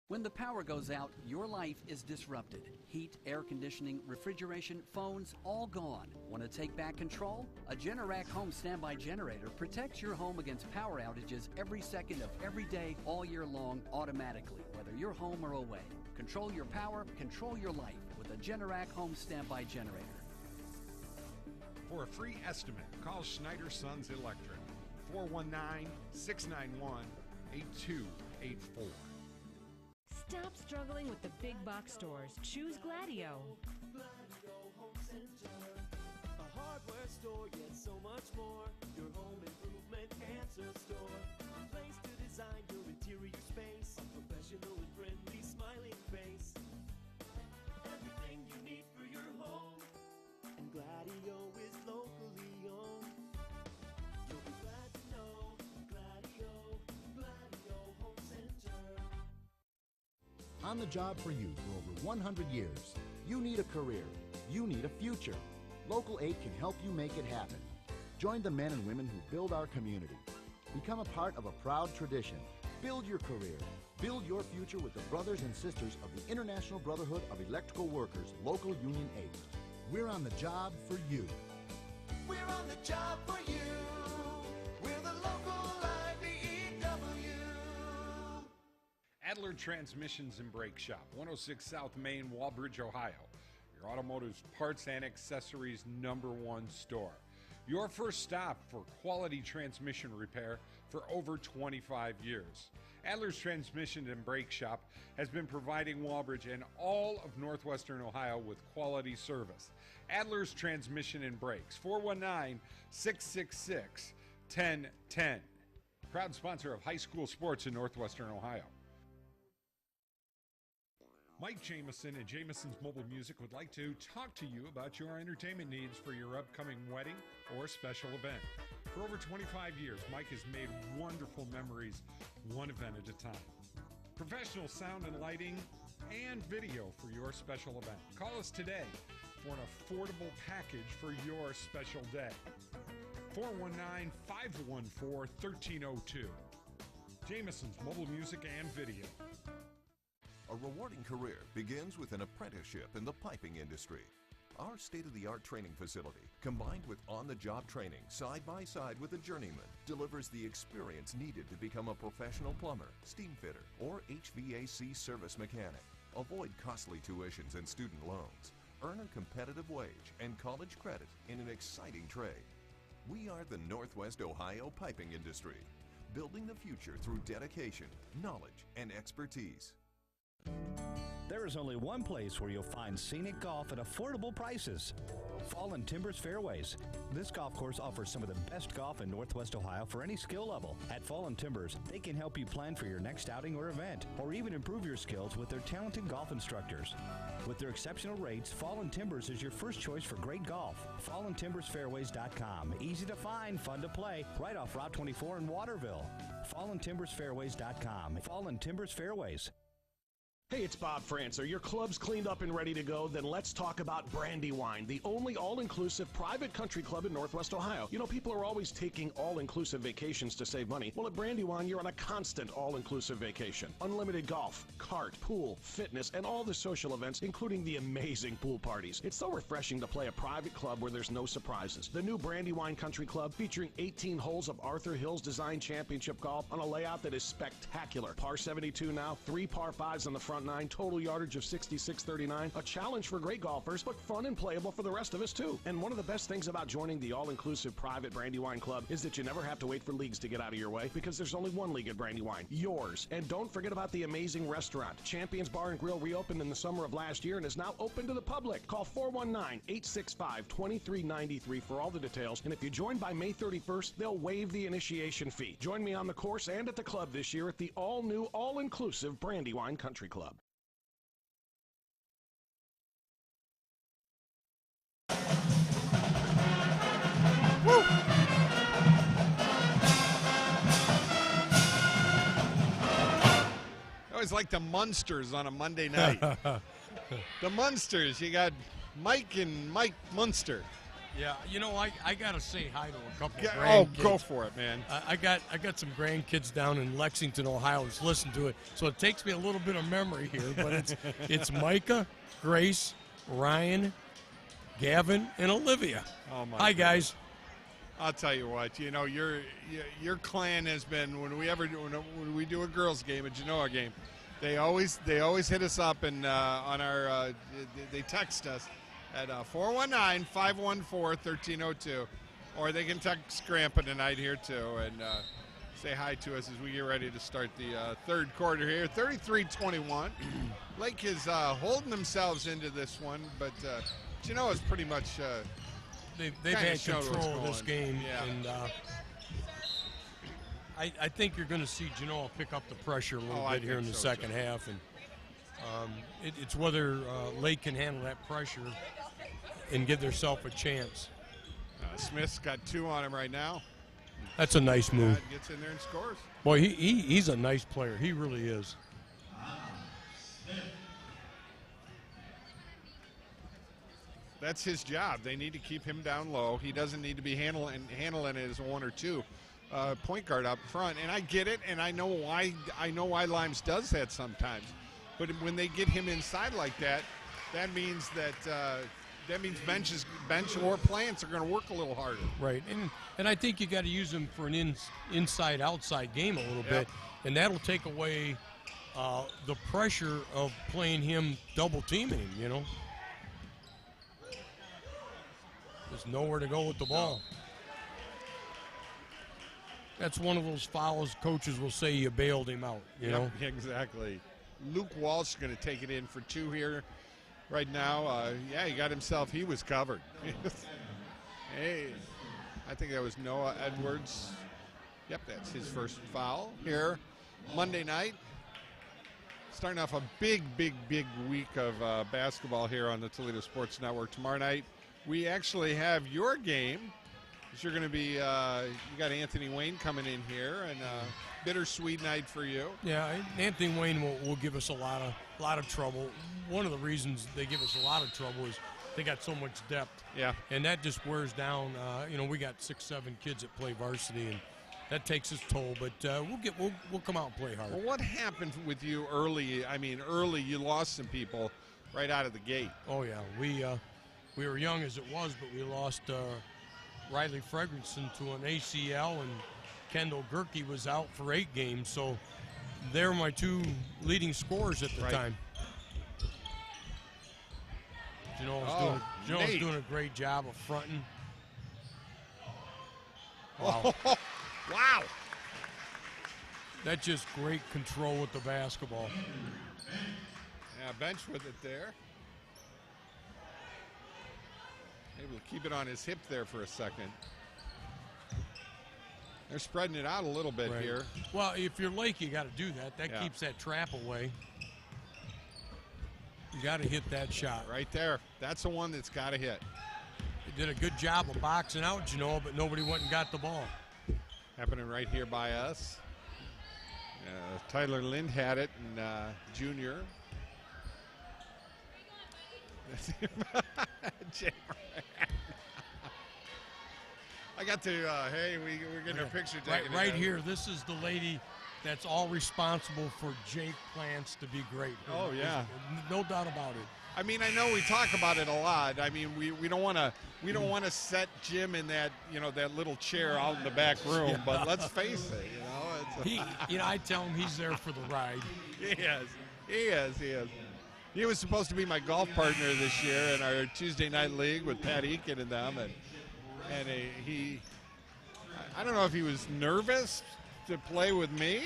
When the power goes out, your life is disrupted. Heat, air conditioning, refrigeration, phones, all gone. Want to take back control? A Generac home standby generator protects your home against power outages every second of every day, all year long, automatically, whether you're home or away. Control your power, control your life with a Generac home standby generator. For a free estimate, call Schneider Sons Electric, 419-691-8284. Stop struggling with the big box stores. Choose Gladio. Gladio Home Center, a hardware store, yet so much more. Your home improvement answer store, a place to design your interior space. A professional and friendly smiling face. Everything you need for your home. And Gladio is locally owned. You'll be glad to know Gladio Home Center. On the job for you for over 100 years. You need a career. You need a future. Local 8 can help you make it happen. Join the men and women who build our community. Become a part of a proud tradition. Build your career. Build your future with the brothers and sisters of the International Brotherhood of Electrical Workers, Local Union 8. We're on the job for you. We're on the job for you. We're the local IBEW. Adler Transmissions and Brake Shop, 106 South Main, Walbridge, Ohio. Your automotive parts and accessories #1 store. Your first stop for quality transmission repair for over 25 years. Adler's Transmission and Brake Shop has been providing Walbridge and all of northwestern Ohio with quality service. Adler's Transmission and Brakes, 419-666-1010. Proud sponsor of high school sports in northwestern Ohio. Mike Jameson and Jameson's Mobile Music would like to talk to you about your entertainment needs for your upcoming wedding or special event. For over 25 years, Mike has made wonderful memories, one event at a time. Professional sound and lighting and video for your special event. Call us today for an affordable package for your special day. 419-514-1302. Jameson's Mobile Music and Video. A rewarding career begins with an apprenticeship in the piping industry. Our state-of-the-art training facility, combined with on-the-job training side by side with a journeyman, delivers the experience needed to become a professional plumber, steam fitter, or HVAC service mechanic. Avoid costly tuitions and student loans. Earn a competitive wage and college credit in an exciting trade. We are the Northwest Ohio piping industry, building the future through dedication, knowledge, and expertise. There is only one place where you'll find scenic golf at affordable prices. Fallen Timbers Fairways. This golf course offers some of the best golf in Northwest Ohio for any skill level. At Fallen Timbers, they can help you plan for your next outing or event, or even improve your skills with their talented golf instructors. With their exceptional rates, Fallen Timbers is your first choice for great golf. FallenTimbersFairways.com. Easy to find, fun to play, right off Route 24 in Waterville. FallenTimbersFairways.com. Fallen Timbers Fairways. Hey, it's Bob Francer. Your club's cleaned up and ready to go? Then let's talk about Brandywine, the only all-inclusive private country club in Northwest Ohio. You know, people are always taking all-inclusive vacations to save money. Well, at Brandywine, you're on a constant all-inclusive vacation. Unlimited golf, kart, pool, fitness, and all the social events, including the amazing pool parties. It's so refreshing to play a private club where there's no surprises. The new Brandywine Country Club, featuring 18 holes of Arthur Hills Design Championship golf on a layout that is spectacular. Par 72 now, 3 par 5s on the front 9, total yardage of 66.39. A challenge for great golfers, but fun and playable for the rest of us too. And one of the best things about joining the all-inclusive private Brandywine Club is that you never have to wait for leagues to get out of your way, because there's only one league at Brandywine, yours. And don't forget about the amazing restaurant. Champions Bar and Grill reopened in the summer of last year and is now open to the public. Call 419-865-2393 for all the details. And if you join by May 31st, they'll waive the initiation fee. Join me on the course and at the club this year at the all-new, all-inclusive Brandywine Country Club. Woo! I always like the Munsters on a Monday night. The Munsters. You got Mike and Mike Munster. Yeah, you know, I got to say hi to a couple of Oh, grandkids. go for it, man. I got some grandkids down in Lexington, Ohio, who's listened to it, so it takes me a little bit of memory here. But it's Micah, Grace, Ryan, Gavin, and Olivia. Oh my! Hi, guys. I'll tell you what. You know, your clan has been when we do a girls' game, a Genoa game. They always hit us up and on our they text us at 419-514-1302, or they can text Grandpa tonight here too and say hi to us as we get ready to start the third quarter here. 33-21. Lake is holding themselves into this one, but Genoa's pretty much they've had control of this game, yeah. and I think you're going to see Genoa pick up the pressure a little bit here in the second half, and it's whether Lake can handle that pressure and give themselves a chance. Smith's got 2 on him right now. That's a nice move. Gets in there and scores. Boy, he's a nice player. He really is. That's his job. They need to keep him down low. He doesn't need to be handling it as 1 or 2. point guard up front, and I get it, and I know why. I know why Limes does that sometimes. But when they get him inside like that, that means bench or plants are going to work a little harder. Right, and I think you got to use him for an inside-outside game a little bit, and that'll take away the pressure of playing him double teaming him. You know, there's nowhere to go with the ball. That's one of those fouls coaches will say you bailed him out. You know, exactly. Luke Walsh is going to take it in for 2 here right now. He got himself. He was covered. Hey, I think that was Noah Edwards. Yep, that's his first foul here Monday night. Starting off a big week of basketball here on the Toledo Sports Network. Tomorrow night, we actually have your game. You're going to be, you got Anthony Wayne coming in here, and bittersweet night for you. Yeah, Anthony Wayne will give us a lot of trouble. One of the reasons they give us a lot of trouble is they got so much depth. Yeah. And that just wears down. We got 6-7 kids that play varsity, and that takes its toll. But we'll come out and play hard. Well, what happened with you early? I mean, early you lost some people right out of the gate. Oh yeah, we were young as it was, but we lost Riley Fredrickson to an ACL, and Kendall Gerke was out for 8 games. So they're my 2 leading scorers at the time. Genoa's doing a great job of fronting. Wow. Wow. That's just great control with the basketball. Yeah, bench with it there. Able to keep it on his hip there for a second. They're spreading it out a little bit here. Well, if you're Lake, you got to do that. That keeps that trap away. You got to hit that shot. Right there. That's the one that's got to hit. They did a good job of boxing out Genoa, but nobody went and got the ball. Happening right here by us. Tyler Lind had it, and Junior. I got to, we're getting a picture taken. Right here, this is the lady that's all responsible for Jake Plants to be great. Oh, yeah. No doubt about it. I mean, I know we talk about it a lot. I mean, we don't want to set Jim in that, that little chair out in the back room, but let's face it, I tell him he's there for the ride. He is. He was supposed to be my golf partner this year in our Tuesday night league with Pat Eakin and them, and I don't know if he was nervous to play with me,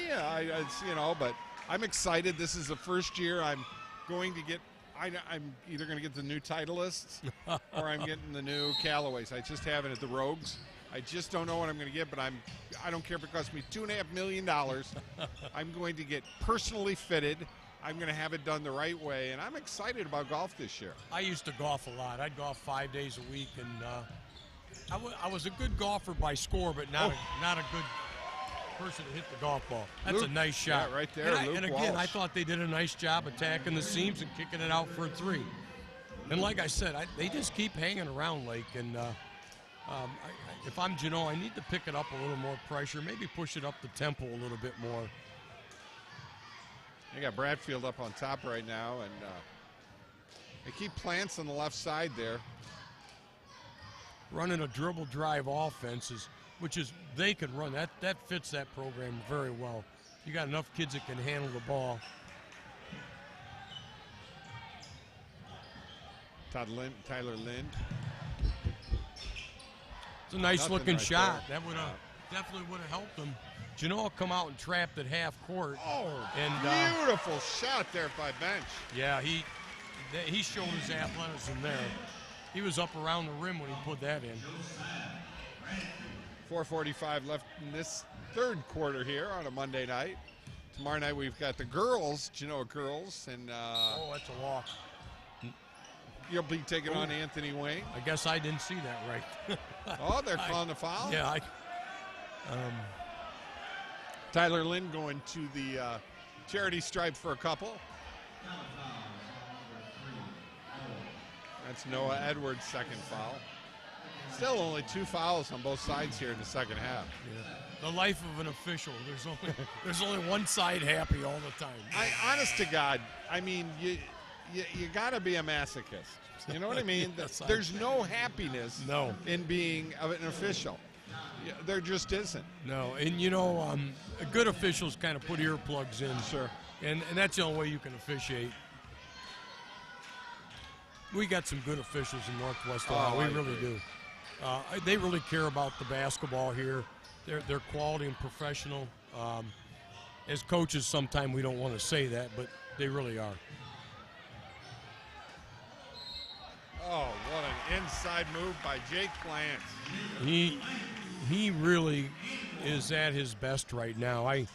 but I'm excited. This is the first year I'm going to get. I'm either going to get the new Titleists or I'm getting the new Callaways. I just have it at the Rogues. I just don't know what I'm going to get, but I don't care if it costs me $2.5 million. I'm going to get personally fitted. I'm going to have it done the right way, and I'm excited about golf this year. I used to golf a lot. I'd golf 5 days a week, and I was a good golfer by score, but not a good person to hit the golf ball. That's a nice shot. Yeah, right there, and again, I thought they did a nice job attacking the seams and kicking it out for a 3. And like I said, they just keep hanging around Lake, and if I'm Genoa, I need to pick it up a little more pressure, maybe push it up the tempo a little bit more. They got Bradfield up on top right now, and they keep Plants on the left side there. Running a dribble drive offenses, which is they can run. That fits that program very well. You got enough kids that can handle the ball. Tyler Lind. It's a nice looking shot. That would definitely would have helped them. Genoa come out and trapped at half court. Oh, and beautiful shot there by Bench. Yeah, he showed his athleticism there. He was up around the rim when he put that in. 4:45 left in this third quarter here on a Monday night. Tomorrow night we've got the girls, Genoa girls, and that's a walk. You'll be taking on Anthony Wayne. I guess I didn't see that right. Oh, they're calling the foul. Yeah. Tyler Lind going to the charity stripe for a couple. That's Noah Edwards' second foul. Still only 2 fouls on both sides here in the second half. The life of an official. There's only one side happy all the time. Honest to God, I mean, you got to be a masochist. You know what I mean? Yes, There's no happiness in being an official. There just isn't. No, and good officials kind of put earplugs in. Sure. And that's the only way you can officiate. We got some good officials in Northwest Ohio. We really do. They really care about the basketball here. They're quality and professional. As coaches, sometimes we don't want to say that, but they really are. Oh, what an inside move by Jake Plants. He really is at his best right now. I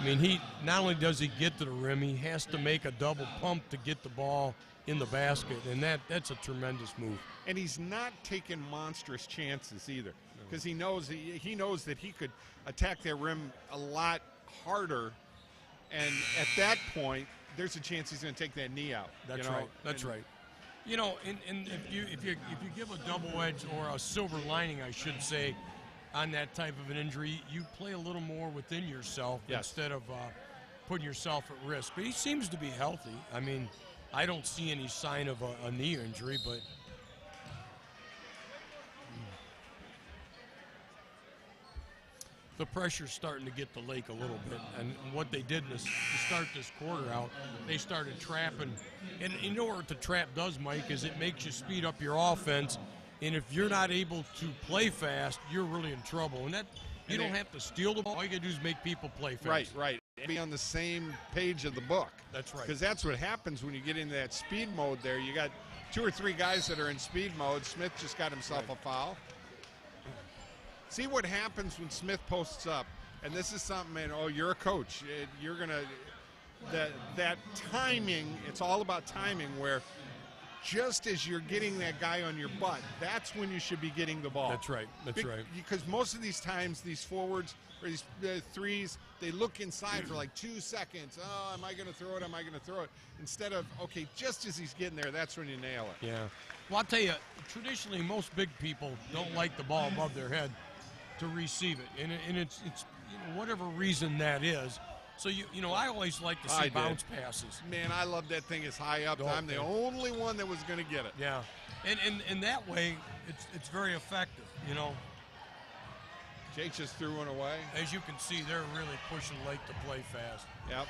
mean, he not only does he get to the rim, he has to make a double pump to get the ball in the basket, and that's a tremendous move. And he's not taking monstrous chances either, because he knows that he could attack that rim a lot harder, and at that point, there's a chance he's going to take that knee out. That's right. That's right. And if you give a double edge or a silver lining, I should say, on that type of an injury, you play a little more within yourself instead of putting yourself at risk. But he seems to be healthy. I mean, I don't see any sign of a knee injury, but the pressure's starting to get the Lake a little bit. And what they did to start this quarter out, they started trapping. And you know what the trap does, Mike, is it makes you speed up your offense. And if you're not able to play fast, you're really in trouble. And you don't have to steal the ball. All you got to do is make people play fast. Right. Be on the same page of the book. That's right. Because that's what happens when you get into that speed mode there. You got 2 or 3 guys that are in speed mode. Smith just got himself a foul. See what happens when Smith posts up. And this is something, man, you're a coach. You're going to – that timing, it's all about timing, where just as you're getting that guy on your butt, that's when you should be getting the ball. That's right. That's right. Because most of these times, these forwards or these threes, they look inside for like 2 seconds. Oh, am I going to throw it? Am I going to throw it? Instead of, okay, just as he's getting there, that's when you nail it. Yeah. Well, I'll tell you, traditionally, most big people don't like the ball above their head to receive it. And it's whatever reason that is. So, I always like to see bounce passes. Man, I love that thing as high up. I'm the only one that was going to get it. Yeah. And that way, it's very effective, Jake just threw one away. As you can see, they're really pushing Lake to play fast. Yep.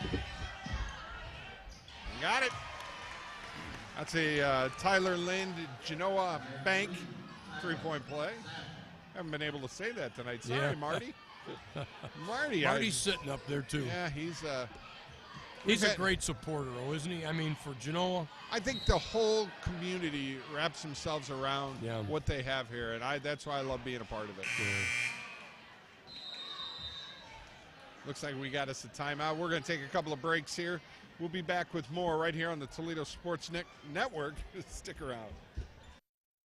Got it. That's a Tyler Lind Genoa Bank 3-point play. Haven't been able to say that tonight. Sorry, Marty. Marty's sitting up there too. Yeah, he's a great supporter, isn't he? I mean, for Genoa, I think the whole community wraps themselves around what they have here, and that's why I love being a part of it. Yeah. Looks like we got us a timeout. We're going to take a couple of breaks here. We'll be back with more right here on the Toledo Sports Network. Stick around.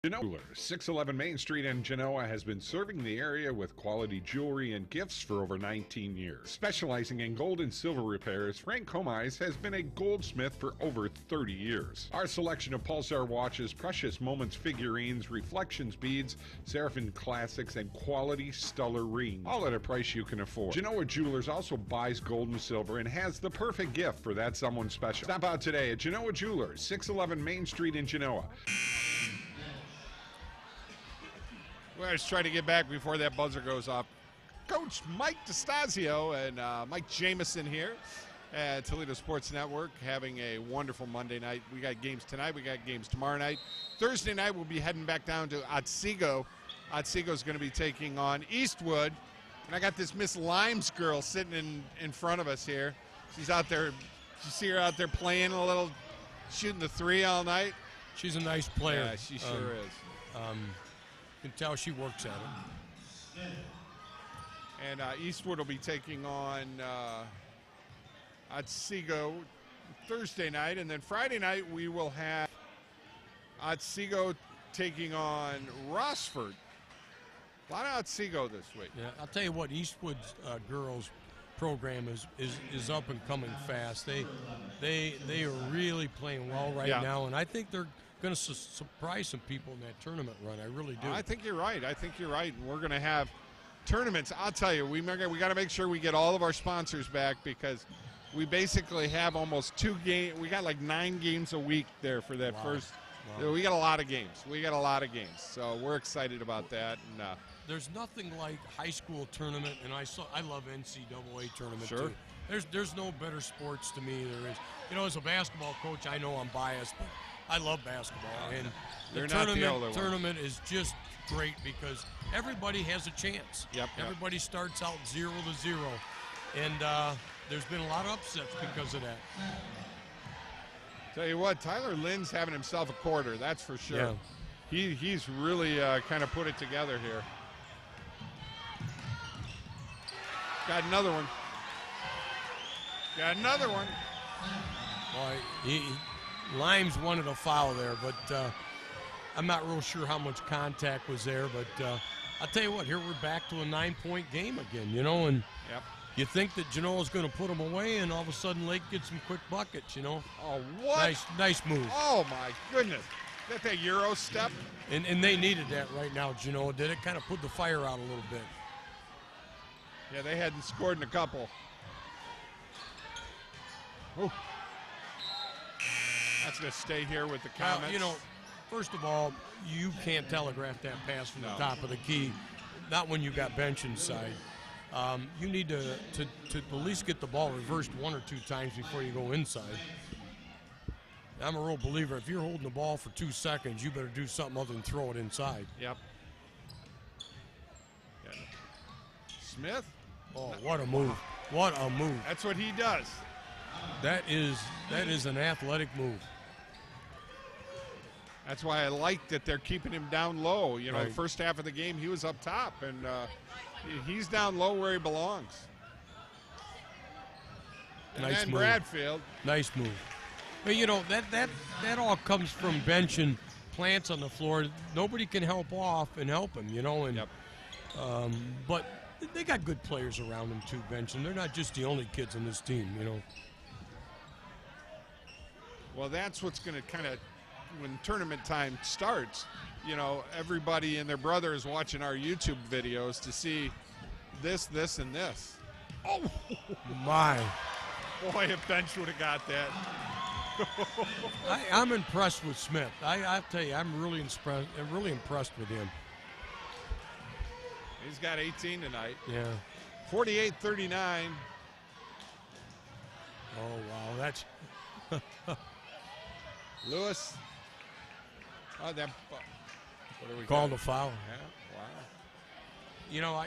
Genoa, 611 Main Street in Genoa, has been serving the area with quality jewelry and gifts for over 19 years. Specializing in gold and silver repairs, Frank Comise has been a goldsmith for over 30 years. Our selection of Pulsar watches, Precious Moments figurines, Reflections beads, Seraphim classics, and quality stellar rings, all at a price you can afford. Genoa Jewelers also buys gold and silver and has the perfect gift for that someone special. Stop out today at Genoa Jewelers, 611 Main Street in Genoa. We're just trying to get back before that buzzer goes off. Coach Mike DeStasio and Mike Jamison here at Toledo Sports Network, having a wonderful Monday night. We got games tonight. We got games tomorrow night. Thursday night, we'll be heading back down to Otsego. Otsego is going to be taking on Eastwood. And I got this Miss Limes girl sitting in front of us here. She's out there. You see her out there playing a little, shooting the three all night. She's a nice player. Yeah, she sure is. You can tell she works at it. And Eastwood will be taking on Otsego Thursday night. And then Friday night we will have Otsego taking on Rossford. A lot of Otsego this week. Yeah, I'll tell you what, Eastwood's girls program is up and coming fast. They are really playing well right now, and I think they're going to surprise some people in that tournament run. I really do. I think you're right. And we're going to have tournaments. I'll tell you, we got to make sure we get all of our sponsors back, because we basically have almost 2 games. We got like 9 games a week there for that first. Wow. We got a lot of games. So we're excited about that. And there's nothing like high school tournament, and I love NCAA tournament sure. too. There's no better sports to me there is. You know, as a basketball coach, I know I'm biased, but I love basketball, and the tournament is just great because everybody has a chance. Yep. Everybody starts out 0-0, and there's been a lot of upsets because of that. Tell you what, Tyler Lynn's having himself a quarter, that's for sure. Yeah. He's really kind of put it together here. Got another one. Boy, Limes wanted a foul there, but I'm not real sure how much contact was there. But I'll tell you what, here we're back to a 9-point game again, you know, and you think that Genoa's going to put them away, and all of a sudden Lake gets some quick buckets, you know. Oh, what? Nice move. Oh, my goodness. Is that Euro step? And they needed that right now, Genoa did. It kind of put the fire out a little bit. Yeah, they hadn't scored in a couple. Oh. That's going to stay here with the comments. Now, you know, first of all, you can't telegraph that pass from the top of the key, not when you got bench inside. You need to at least get the ball reversed 1 or 2 times before you go inside. I'm a real believer. If you're holding the ball for 2 seconds, you better do something other than throw it inside. Yep. Yeah. Smith? Oh, what a move. What a move. That's what he does. That is an athletic move. That's why I like that they're keeping him down low. You know, Right. the first half of the game he was up top, and he's down low where he belongs. And Nice then move. Bradfield. Nice move. But, you know, that all comes from benching plants on the floor. Nobody can help off and help him, you know. And but they got good players around them, too, benching. They're not just the only kids on this team, you know. Well, that's what's going to kind of, when tournament time starts, you know, everybody and their brother is watching our YouTube videos to see this, and this. Oh, my. Boy, if bench would have got that. I'm impressed with Smith. I'll tell you, I'm really impressed with him. He's got 18 tonight. Yeah. 48-39. Oh, wow, that's... Lewis. Oh, that. What are we called a foul? Yeah. Wow. You know,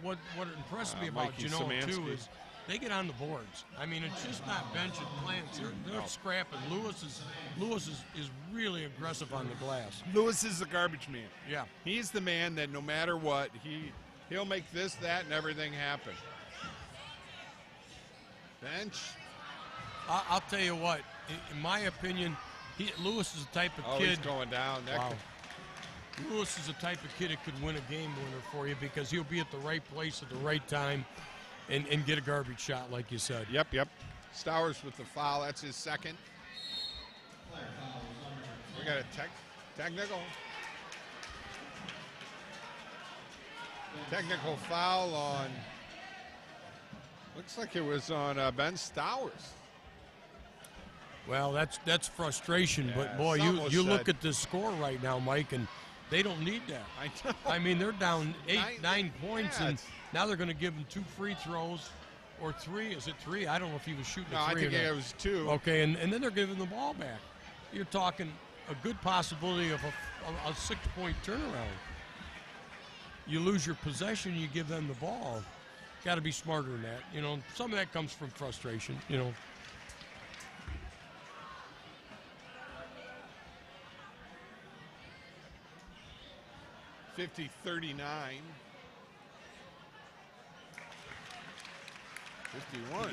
what impressed me about Genoa too is they get on the boards. I mean, it's just not bench and plants. They're scrapping. Lewis is really aggressive on the glass. Lewis is the garbage man. Yeah. He's the man that no matter what, he'll make this, that, and everything happen. Bench. I'll tell you what. In my opinion, Lewis is the type of kid. He's going down. Wow. Lewis is the type of kid that could win a game winner for you because he'll be at the right place at the right time and get a garbage shot, like you said. Yep. Stowers with the foul. That's his second. We got a technical foul on. Looks like it was on Ben Stowers. Well, that's frustration, Yeah, but boy, you look at this score right now, Mike, and they don't need that. I know. I mean, they're down 9 points, and now they're going to give them 2 free throws or 3. Is it 3? I don't know if he was shooting a 3 I think it was 2. Okay, and then they're giving the ball back. You're talking a good possibility of a 6-point turnaround. You lose your possession, you give them the ball. Got to be smarter than that. You know, some of that comes from frustration, you know. $50-39. 51.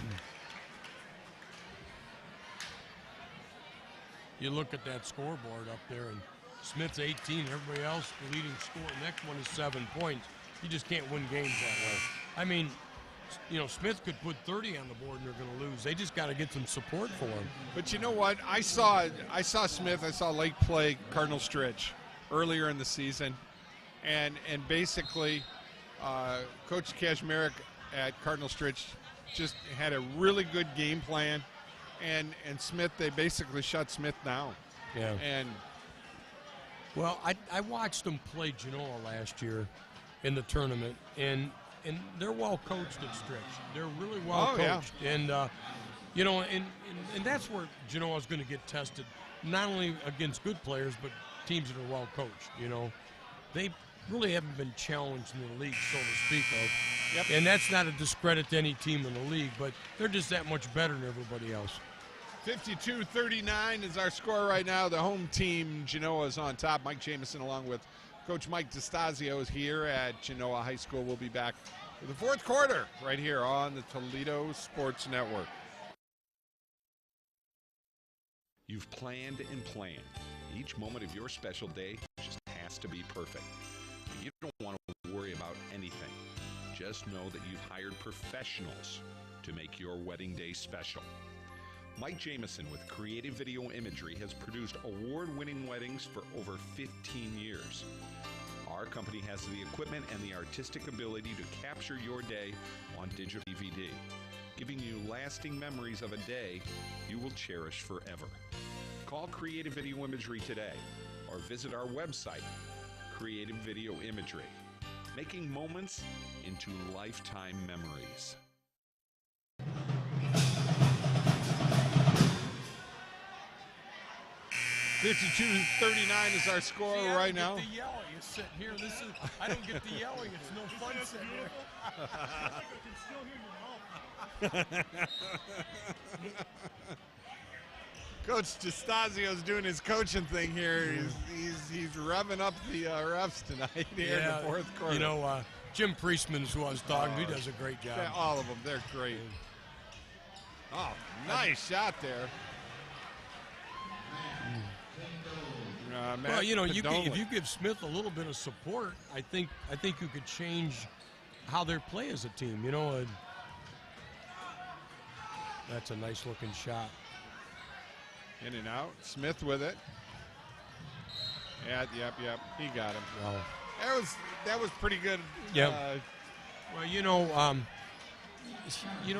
You look at that scoreboard up there, and Smith's 18. Everybody else, the leading score. Next one is 7 points. You just can't win games that way. I mean, Smith could put 30 on the board and they're going to lose. They just got to get some support for him. But you know what? I saw Smith. I saw Lake play Cardinal Stritch earlier in the season, and basically, Coach Kazmarek at Cardinal Stritch just had a really good game plan, and Smith, they basically shut Smith down. Yeah. And well, I watched them play Genoa last year in the tournament, and they're well coached at Stritch. They're really well coached, yeah. and and that's where Genoa is going to get tested, not only against good players but teams that are well coached. They really haven't been challenged in the league, so to speak of. Yep. And that's not a discredit to any team in the league, but they're just that much better than everybody else. 52-39 is our score right now. The home team, Genoa, is on top. Mike Jamison along with Coach Mike DeStasio is here at Genoa High School. We'll be back for the fourth quarter right here on the Toledo Sports Network. You've planned and planned. Each moment of your special day just has to be perfect. You don't want to worry about anything. Just know that you've hired professionals to make your wedding day special. Mike Jamison with Creative Video Imagery has produced award-winning weddings for over 15 years. Our company has the equipment and the artistic ability to capture your day on digital DVD, giving you lasting memories of a day you will cherish forever. Call Creative Video Imagery today or visit our website, Creative Video Imagery, making moments into lifetime memories. $52-39 is our score right now. I don't get the yelling. It's sitting here. I don't get the yelling. It's no fun sitting here. Coach DeStasio's doing his coaching thing here. He's revving up the refs tonight here in the fourth quarter. Jim Priestman is who I was talking to. He does a great job. All of them, they're great. Oh, nice shot there. Well, if you give Smith a little bit of support, I think you could change how they play as a team. That's a nice looking shot. In and out. Smith with it. Yep. He got him. Wow. That was pretty good. Yeah.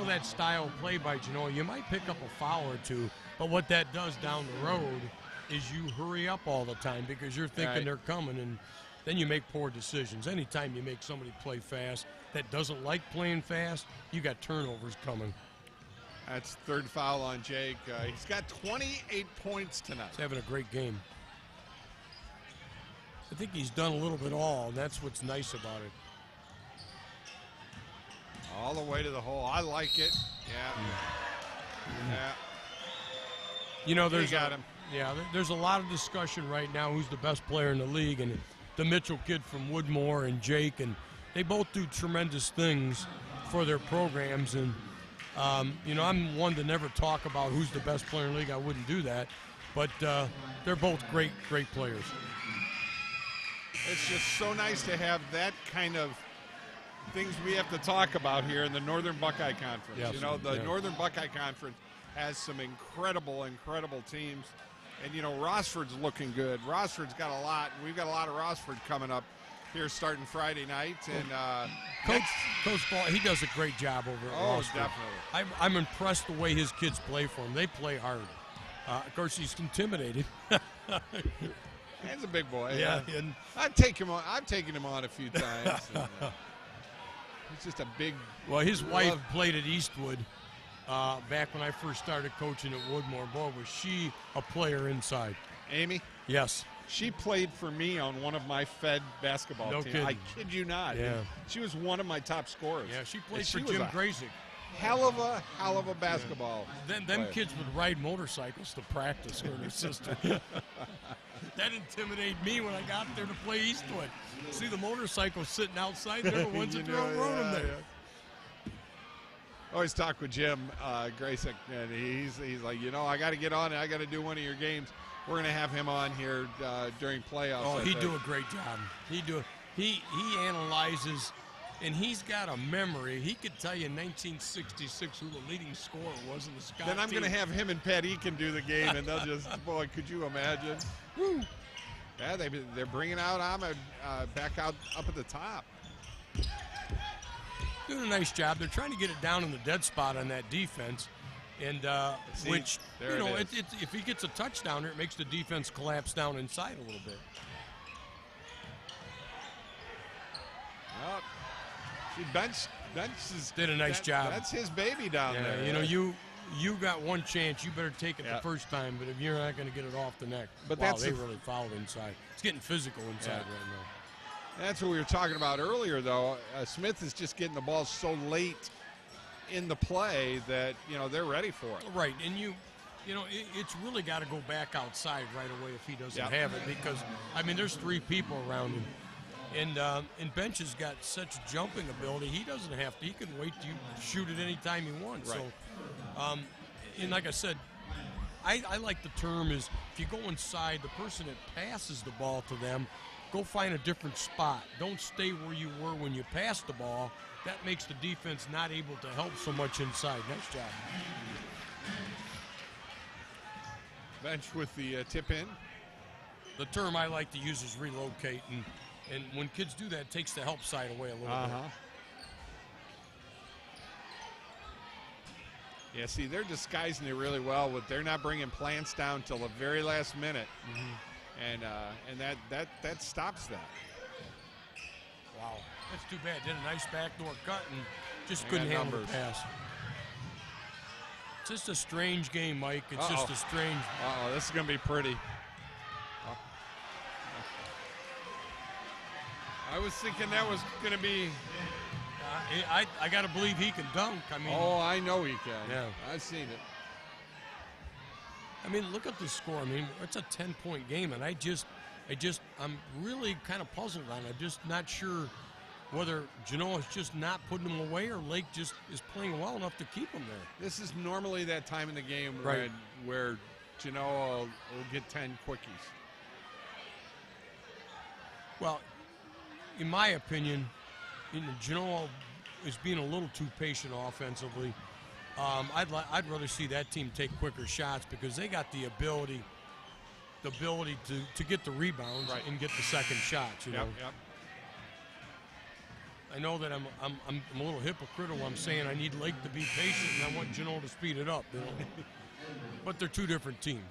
That style of play by Genoa, you might pick up a foul or two, but what that does down the road is you hurry up all the time because you're thinking they're coming, and then you make poor decisions. Anytime you make somebody play fast that doesn't like playing fast, you got turnovers coming. That's third foul on Jake. He's got 28 points tonight. He's having a great game. I think he's done a little bit all, and that's what's nice about it. All the way to the hole. I like it. Yeah. He got him. Yeah, there's a lot of discussion right now who's the best player in the league, and the Mitchell kid from Woodmore and Jake, and they both do tremendous things for their programs. And I'm one to never talk about who's the best player in the league. I wouldn't do that, but they're both great players. It's just so nice to have that kind of things we have to talk about here in the Northern Buckeye Conference. Yes. Northern Buckeye Conference has some incredible teams. And, Rossford's looking good. Rossford's got a lot. We've got a lot of Rossford coming up here starting Friday night. And Coach Ball, he does a great job over at Rossford. Definitely. I'm impressed the way his kids play for him. They play hard. Of course, he's intimidated. He's a big boy. Yeah. And I've taken him on a few times. And, he's just a big. Well, his wife played at Eastwood back when I first started coaching at Woodmore. Boy, was she a player inside. Amy? Yes. She played for me on one of my Fed basketball teams. Kidding. I kid you not. Yeah. She was one of my top scorers. Yeah, she played for Jim Grazik. Hell of a basketball. Them kids would ride motorcycles to practice, her and her sister. That intimidated me when I got there to play Eastwood. See the motorcycles sitting outside, they're the ones that rode them there. Always talk with Jim Grazik, and he's like, I got to get on it. I got to do one of your games. We're going to have him on here during playoffs. Oh, he'd do a great job. He analyzes And he's got a memory. He could tell you in 1966 who the leading scorer was in the Scott Then I'm team. going to have him and Pat Eakin do the game, and they'll just, boy, could you imagine? Woo. Yeah, they're bringing out Ahmed back out up at the top. Doing a nice job. They're trying to get it down in the dead spot on that defense, and See, which, there you know, it is. if he gets a touchdown there, it makes the defense collapse down inside a little bit. Well, see, Bench did a nice job. That's his baby down there. You know, you got one chance. You better take it the first time, but if you're not going to get it off the neck. But wow, that's they really fouled inside. It's getting physical inside right now. That's what we were talking about earlier, though. Smith is just getting the ball so late in the play that, you know, they're ready for it. Right, and you know, it's really got to go back outside right away if he doesn't have it, because, I mean, there's 3 people around him. And Bench has got such jumping ability, he doesn't have to. He can wait to shoot it any time he wants. Right. So, and like I said, I like the term is if you go inside, the person that passes the ball to them, go find a different spot. Don't stay where you were when you passed the ball. That makes the defense not able to help so much inside. Nice job. Bench with the tip in. The term I like to use is relocate, and when kids do that, it takes the help side away a little bit. Yeah, see, they're disguising it really well. They're not bringing plants down till the very last minute, and that stops that. Wow, that's too bad. Did a nice backdoor cut and just They couldn't got handle the numbers. pass. It's just a strange game, Mike. It's just a strange. This is going to be pretty. I was thinking that was going to be. I got to believe he can dunk. I mean. Oh, I know he can. Yeah. I've seen it. I mean, look at the score. I mean, it's a 10-point game, and I'm really kind of puzzled on it. I'm just not sure whether Genoa is just not putting them away or Lake just is playing well enough to keep them there. This is normally that time in the game Right. where Genoa will get 10 quickies. Well, in my opinion, Genoa is being a little too patient offensively. I'd rather see that team take quicker shots because they got the ability to get the rebounds and get the second shots. You know. Yep. I know that I'm a little hypocritical. I'm saying I need Lake to be patient and I want Genoa to speed it up. You know? But they're 2 different teams.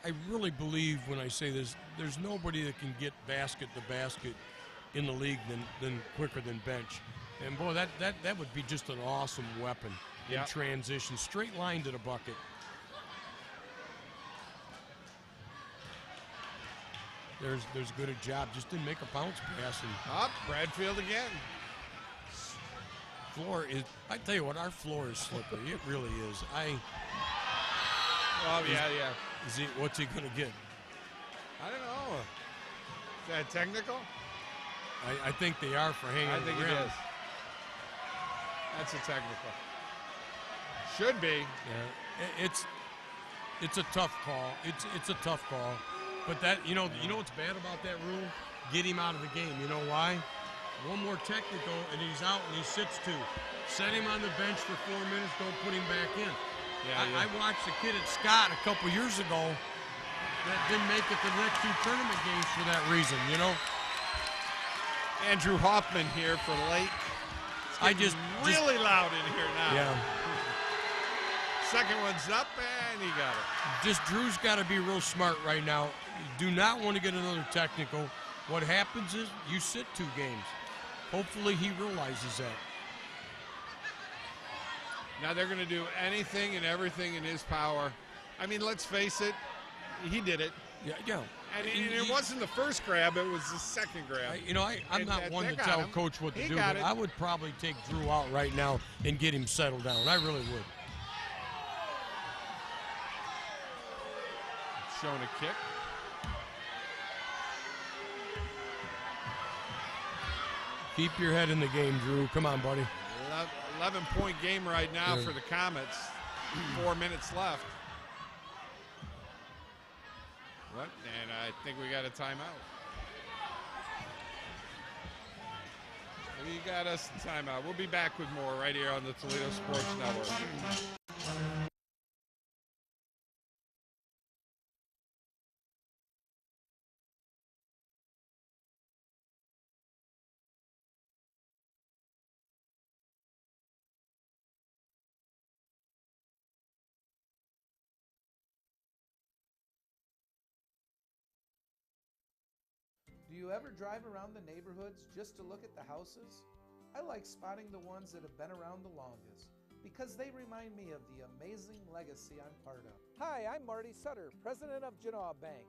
I really believe when I say this, there's nobody that can get basket to basket in the league than quicker than Bench. And boy, that would be just an awesome weapon in transition, straight line to the bucket. There's good a job. Just didn't make a bounce pass. Up, Bradfield again. Floor is. I tell you what, our floor is slippery. It really is. Oh yeah. What's he gonna get? I don't know. Is that technical? I think they are for hanging. I think it is. That's a technical. Should be. Yeah, it's a tough call. It's a tough call. But that you know what's bad about that rule? Get him out of the game. You know why? One more technical and he's out and he sits 2. Set him on the bench for 4 minutes. Don't put him back in. I watched a kid at Scott a couple years ago that didn't make it to the next 2 tournament games for that reason. You know. Andrew Hoffman here for Lake. It's really loud in here now. Yeah. Second one's up, and he got it. Just Drew's got to be real smart right now. You do not want to get another technical. What happens is you sit 2 games. Hopefully he realizes that. Now they're going to do anything and everything in his power. I mean, let's face it, he did it. Yeah. And it wasn't the first grab, it was the second grab. I'm not one to tell Coach what to do, but I would probably take Drew out right now and get him settled down. I really would. Showing a kick. Keep your head in the game, Drew. Come on, buddy. 11-point game right now for the Comets. 4 minutes left. And I think we got a timeout. We got us a timeout. We'll be back with more right here on the Toledo Sports Network. Do you ever drive around the neighborhoods just to look at the houses? I like spotting the ones that have been around the longest because they remind me of the amazing legacy I'm part of. Hi, I'm Marty Sutter, president of Genoa Bank.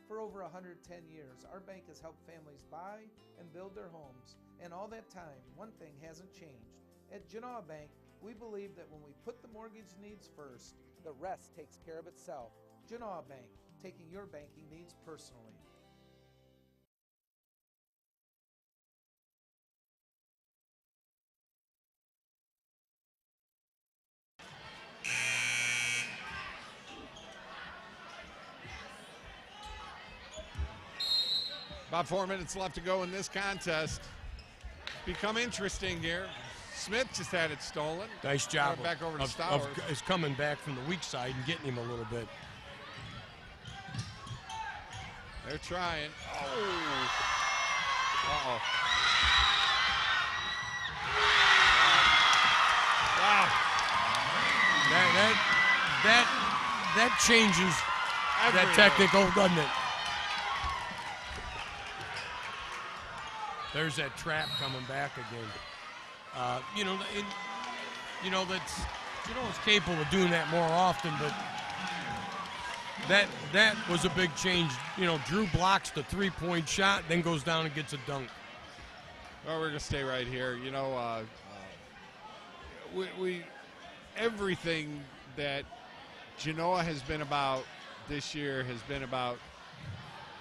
For over 110 years, our bank has helped families buy and build their homes, and all that time, one thing hasn't changed. At Genoa Bank, we believe that when we put the mortgage needs first, the rest takes care of itself. Genoa Bank, taking your banking needs personally. About 4 minutes left to go in this contest. Become interesting here. Smith just had it stolen. Nice job. Back over to Stowers. Is coming back from the weak side and getting him a little bit. They're trying. Oh. Uh-oh. Wow. That changes that technical, doesn't it? There's that trap coming back again. It's capable of doing that more often, but that was a big change. Drew blocks the three-point shot, then goes down and gets a dunk. Well, we're gonna stay right here. Everything that Genoa has been about this year has been about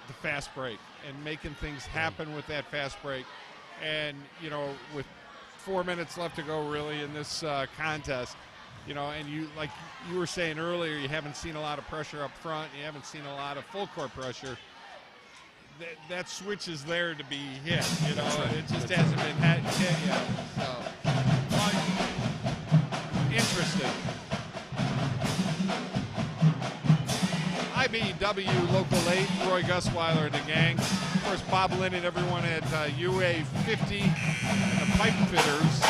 the fast break and making things happen with that fast break. And, with 4 minutes left to go really in this contest, and you were saying earlier, you haven't seen a lot of pressure up front. You haven't seen a lot of full court pressure. That switch is there to be hit, It just hasn't been hit yet. So, interesting. IBW Local 8, Roy Gusweiler and the gang. Of course, Bob Lynn and everyone at UA 50 and the Pipe Fitters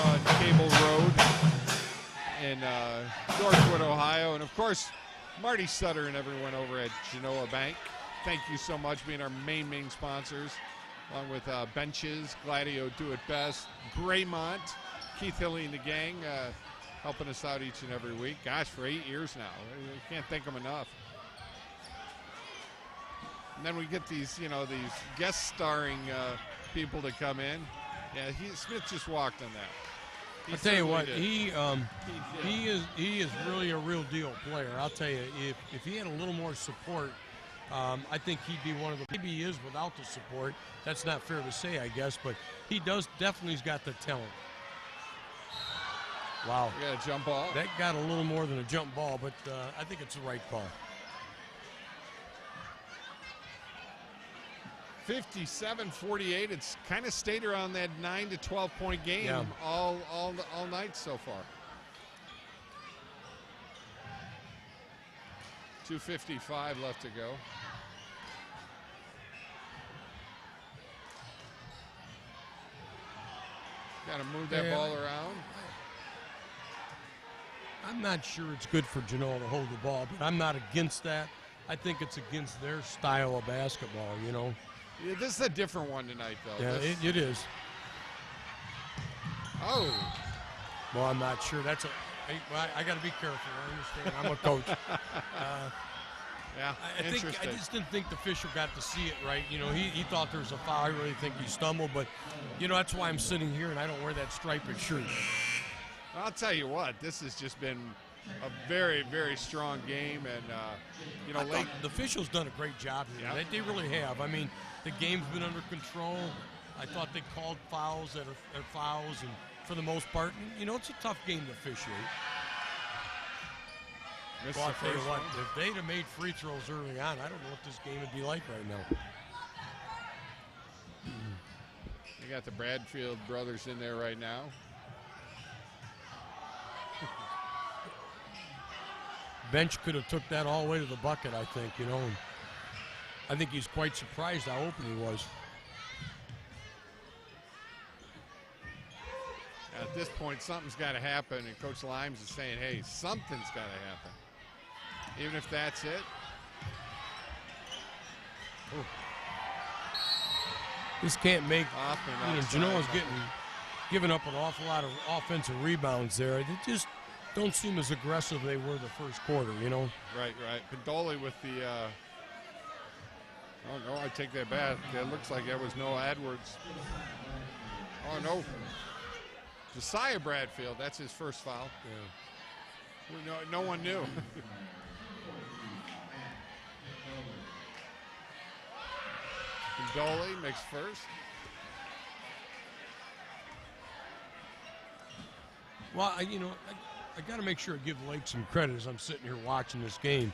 on Cable Road in Northwood, Ohio. And, of course, Marty Sutter and everyone over at Genoa Bank. Thank you so much being our main sponsors, along with Benches, Gladio Do It Best, Braymont, Keith Hilly and the gang helping us out each and every week. Gosh, for 8 years now. I can't thank them enough. And then we get these, these guest starring people to come in. Yeah, Smith just walked on that. I'll tell you what, he is really a real deal player. I'll tell you, if he had a little more support, I think he'd be one of the. Maybe he is without the support. That's not fair to say, I guess, but he definitely's got the talent. Wow. We got a jump ball. That got a little more than a jump ball, but I think it's the right call. 57-48. It's kind of stayed around that 9 to 12 point game all night so far. 2:55 left to go. Got to move that ball around. I'm not sure it's good for Genoa to hold the ball, but I'm not against that. I think it's against their style of basketball, Yeah, this is a different one tonight, though. Yeah, it is. Oh. Well, I'm not sure. I got to be careful. I understand. I'm a coach. Yeah, I just didn't think the official got to see it right. He thought there was a foul. I really think he stumbled, but, that's why I'm sitting here and I don't wear that striped shirt. I'll tell you what, this has just been a very, very strong game, and the officials done a great job here. Yep. They really have. I mean, the game's been under control. I thought they called fouls that are fouls, and for the most part, it's a tough game to officiate. Missed Well, I'll the tell you first what, one. if they'd have made free throws early on, I don't know what this game would be like right now. You got the Bradfield brothers in there right now. Bench could have took that all the way to the bucket, I think, you know. And I think he's quite surprised how open he was. At this point, something's got to happen, and Coach Limes is saying, hey, something's got to happen. Even if that's it. Ooh. This can't make, Genoa's giving up an awful lot of offensive rebounds there. They just don't seem as aggressive they were the first quarter, you know. Right. Condoli with the, oh no, I take that back. It looks like that was Noah Edwards. Oh no. Josiah Bradfield, that's his first foul. Yeah. No one knew. Condoli makes first. Well, I got to make sure I give Lake some credit as I'm sitting here watching this game.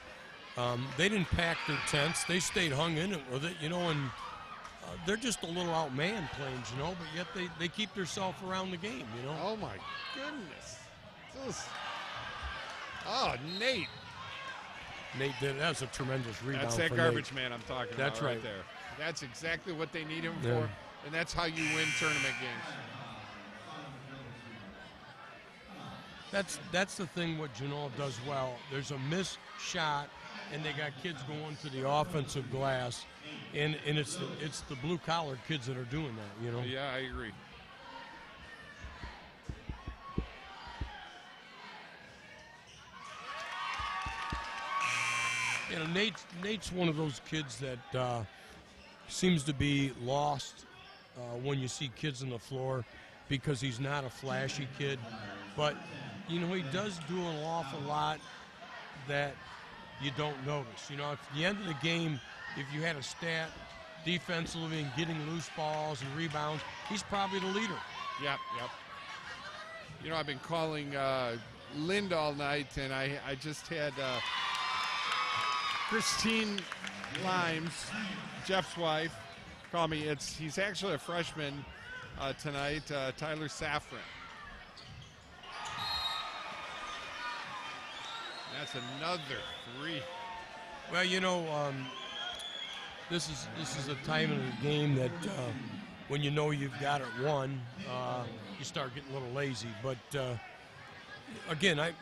They didn't pack their tents. They stayed hung in it with it, you know, and they're just a little outmanned playing, you know, but yet they keep themselves around the game, you know. Oh, my goodness. Oh, Nate. Nate did. That was a tremendous rebound. That's that for garbage Nate. man I'm talking That's about right there. That's exactly what they need him Yeah. for, and that's how you win tournament games. That's the thing what Genoa does well. There's a missed shot, and they got kids going to the offensive glass, and it's the blue-collar kids that are doing that, you know. Yeah, I agree. You know, Nate's one of those kids that seems to be lost when you see kids on the floor because he's not a flashy kid. But, you know, he does do an awful lot that you don't notice. You know, at the end of the game, if you had a stat defensively and getting loose balls and rebounds, he's probably the leader. Yep. You know, I've been calling Lind all night, and I just had Christine Limes, Jeff's wife, call me. He's actually a freshman tonight, Tyler Safran. That's another three. Well, you know, this is a time in the game that when you know you've got it won, you start getting a little lazy. But again, I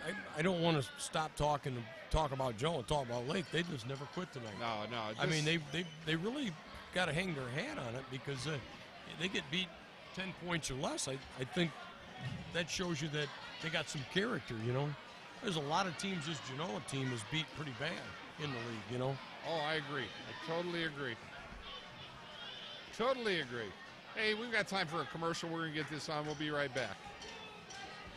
don't want to stop talk about Joe and talk about Lake. They just never quit tonight. No. I mean, they really got to hang their hat on it because they get beat 10 points or less. I think that shows you that they got some character, you know. There's a lot of teams this Genoa team is beat pretty bad in the league, you know. Oh, I agree. I totally agree. Hey, we've got time for a commercial. We're going to get this on. We'll be right back.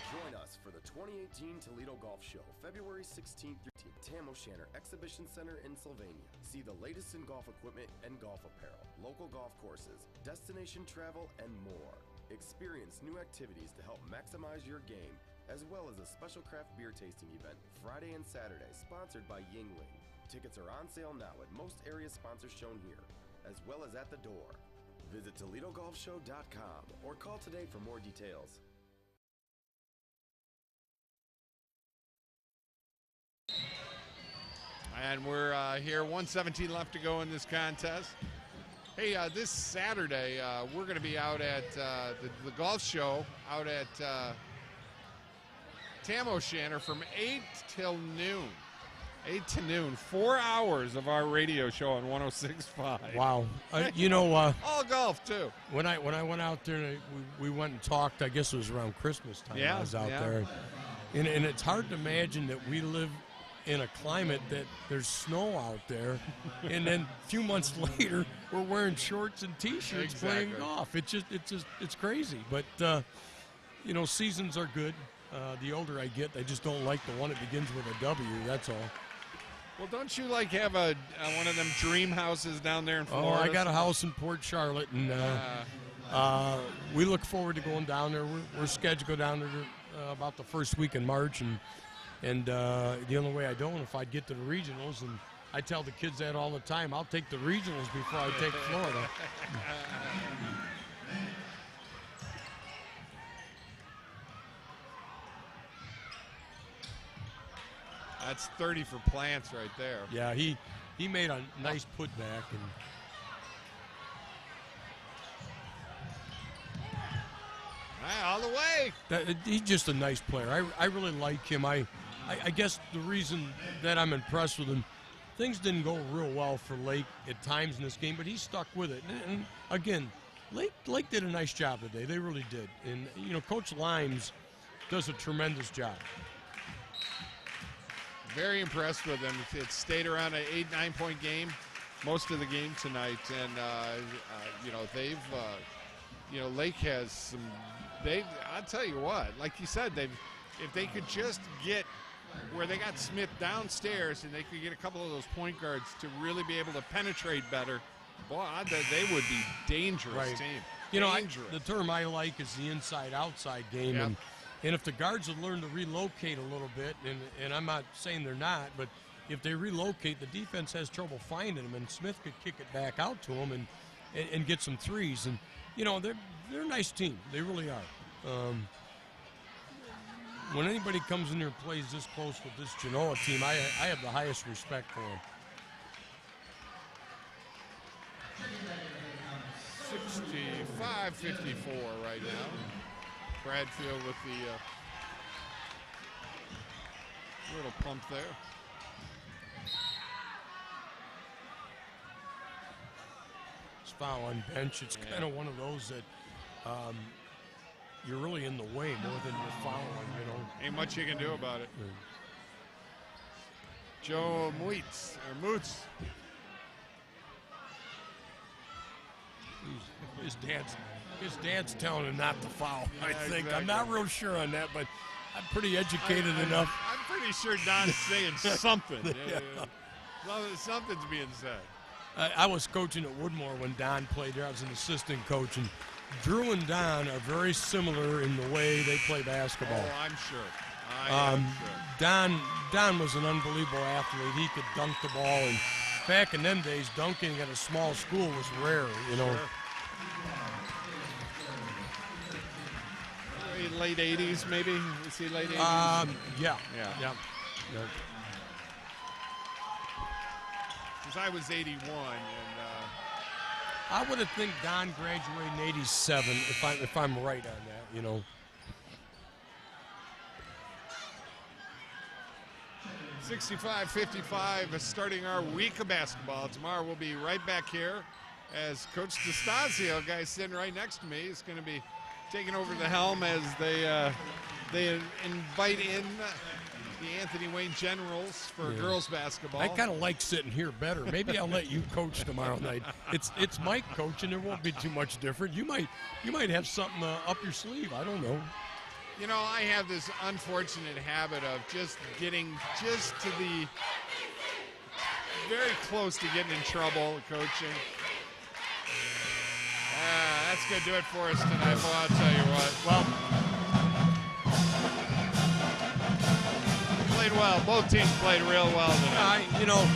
Join us for the 2018 Toledo Golf Show, February 16th through 18th, Tam O'Shanter Exhibition Center in Sylvania. See the latest in golf equipment and golf apparel, local golf courses, destination travel, and more. Experience new activities to help maximize your game, as well as a special craft beer tasting event Friday and Saturday, sponsored by Yingling. Tickets are on sale now at most area sponsors shown here, as well as at the door. Visit ToledoGolfShow.com or call today for more details. And we're here, 1:17 left to go in this contest. Hey, this Saturday, we're going to be out at the golf show out at Tam O'Shanter from 8 till noon. 8 to noon, 4 hours of our radio show on 106.5. Wow. You know, all golf too. When I went out there, we went and talked. I guess it was around Christmas time. Yeah, I was out yeah. there, and it's hard to imagine that we live in a climate that there's snow out there, and then a few months later we're wearing shorts and T-shirts playing golf. It's crazy. But you know, seasons are good. The older I get, I just don't like the one that begins with a W. That's all. Well, don't you like have a one of them dream houses down there in Florida? Oh, I got a house in Port Charlotte, and we look forward to going down there. We're scheduled to go down there about the first week in March, and And the only way I don't, if I'd get to the regionals, and I tell the kids that all the time, I'll take the regionals before I take Florida. That's 30 for Plants right there. Yeah, he made a nice putback. And all the way. He's just a nice player. I really like him. I guess the reason that I'm impressed with him, things didn't go real well for Lake at times in this game, but he stuck with it. And again, Lake did a nice job today. They really did. And, you know, Coach Limes does a tremendous job. Very impressed with them. It stayed around an 8-9 point game most of the game tonight. And, you know, they've, you know, Lake has some, I'll tell you what, like you said, if they could just get where they got Smith downstairs and they could get a couple of those point guards to really be able to penetrate better, boy, they would be dangerous team. You know, the term I like is the inside-outside game. Yep. And if the guards would learn to relocate a little bit, and I'm not saying they're not, but if they relocate, the defense has trouble finding them, and Smith could kick it back out to them and get some threes. And, you know, they're a nice team. They really are. When anybody comes in there and plays this close with this Genoa team, I have the highest respect for them. 65-54 right now. Bradfield with the little pump there. It's foul on bench. It's kind of one of those that you're really in the way more than you're fouling, you know. Ain't much you can do about it. Joe Moots. His dad's telling him not to foul, I think. Exactly. I'm not real sure on that, but I'm pretty educated enough. I'm pretty sure Don's saying something. Well, something's being said. I was coaching at Woodmore when Don played there. I was an assistant coach, and Drew and Don are very similar in the way they play basketball. Oh, I'm sure. I am sure. Don was an unbelievable athlete. He could dunk the ball, and back in them days, dunking at a small school was rare, you know. Sure. Late 80s, maybe? Is he late 80s? Yeah. Because I was 81, and I would have think Don graduated in 87, if I'm right on that, you know. 65-55 starting our week of basketball. Tomorrow we'll be right back here as Coach DeStasio, guy sitting right next to me, is going to be taking over the helm as they invite in the Anthony Wayne Generals for girls basketball. I kind of like sitting here better. Maybe I'll let you coach tomorrow night. It's Mike coaching. There won't be too much different. You might have something up your sleeve. I don't know. You know, I have this unfortunate habit of just getting just to the very close to getting in trouble coaching. That's going to do it for us tonight. Well, I'll tell you what. Well, played well. Both teams played real well tonight. You know,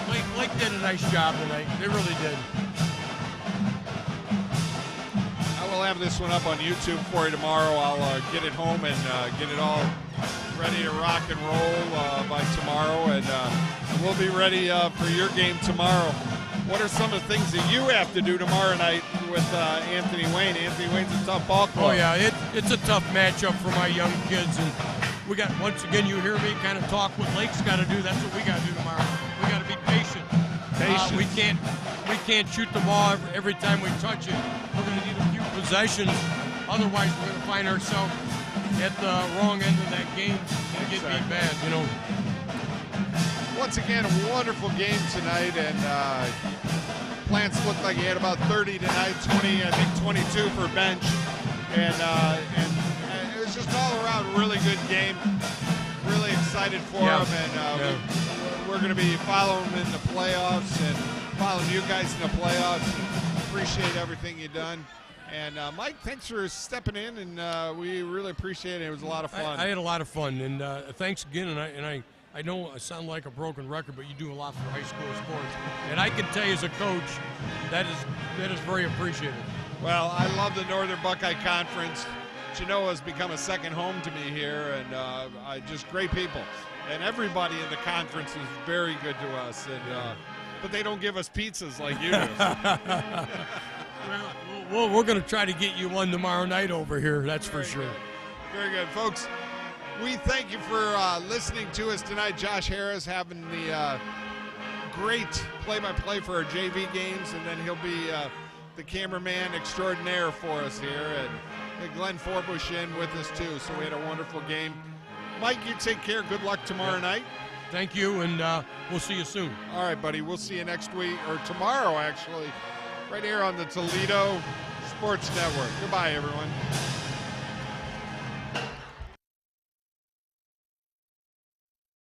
Lake did a nice job tonight. They really did. I will have this one up on YouTube for you tomorrow. I'll get it home and get it all ready to rock and roll by tomorrow. And we'll be ready for your game tomorrow. What are some of the things that you have to do tomorrow night with Anthony Wayne? Anthony Wayne's a tough ball club. Oh, yeah, it's a tough matchup for my young kids. And we got, once again, you hear me kind of talk what Lake's got to do. That's what we got to do tomorrow. We got to be patient. We can't shoot the ball every time we touch it. We're going to need a few possessions. Otherwise, we're going to find ourselves at the wrong end of that game and get beat bad, you know. Once again, a wonderful game tonight, and Plants looked like he had about 30 tonight, 20, I think 22 for bench, and it was just all around really good game. Really excited for him, and we're going to be following him in the playoffs and following you guys in the playoffs. Appreciate everything you've done, And Mike, thanks for stepping in, and we really appreciate it. It was a lot of fun. I had a lot of fun, and thanks again. And I know I sound like a broken record, but you do a lot for high school sports. And I can tell you as a coach, that is very appreciated. Well, I love the Northern Buckeye Conference. Genoa has become a second home to me here, and just great people. And everybody in the conference is very good to us, and but they don't give us pizzas like you do. Well, we're going to try to get you one tomorrow night over here, that's for sure. Very good. Folks, we thank you for listening to us tonight. Josh Harris having the great play-by-play for our JV games, and then he'll be the cameraman extraordinaire for us here. And Glenn Forbush in with us, too, so we had a wonderful game. Mike, you take care. Good luck tomorrow night. Thank you, and we'll see you soon. All right, buddy. We'll see you next week, or tomorrow, actually, right here on the Toledo Sports Network. Goodbye, everyone.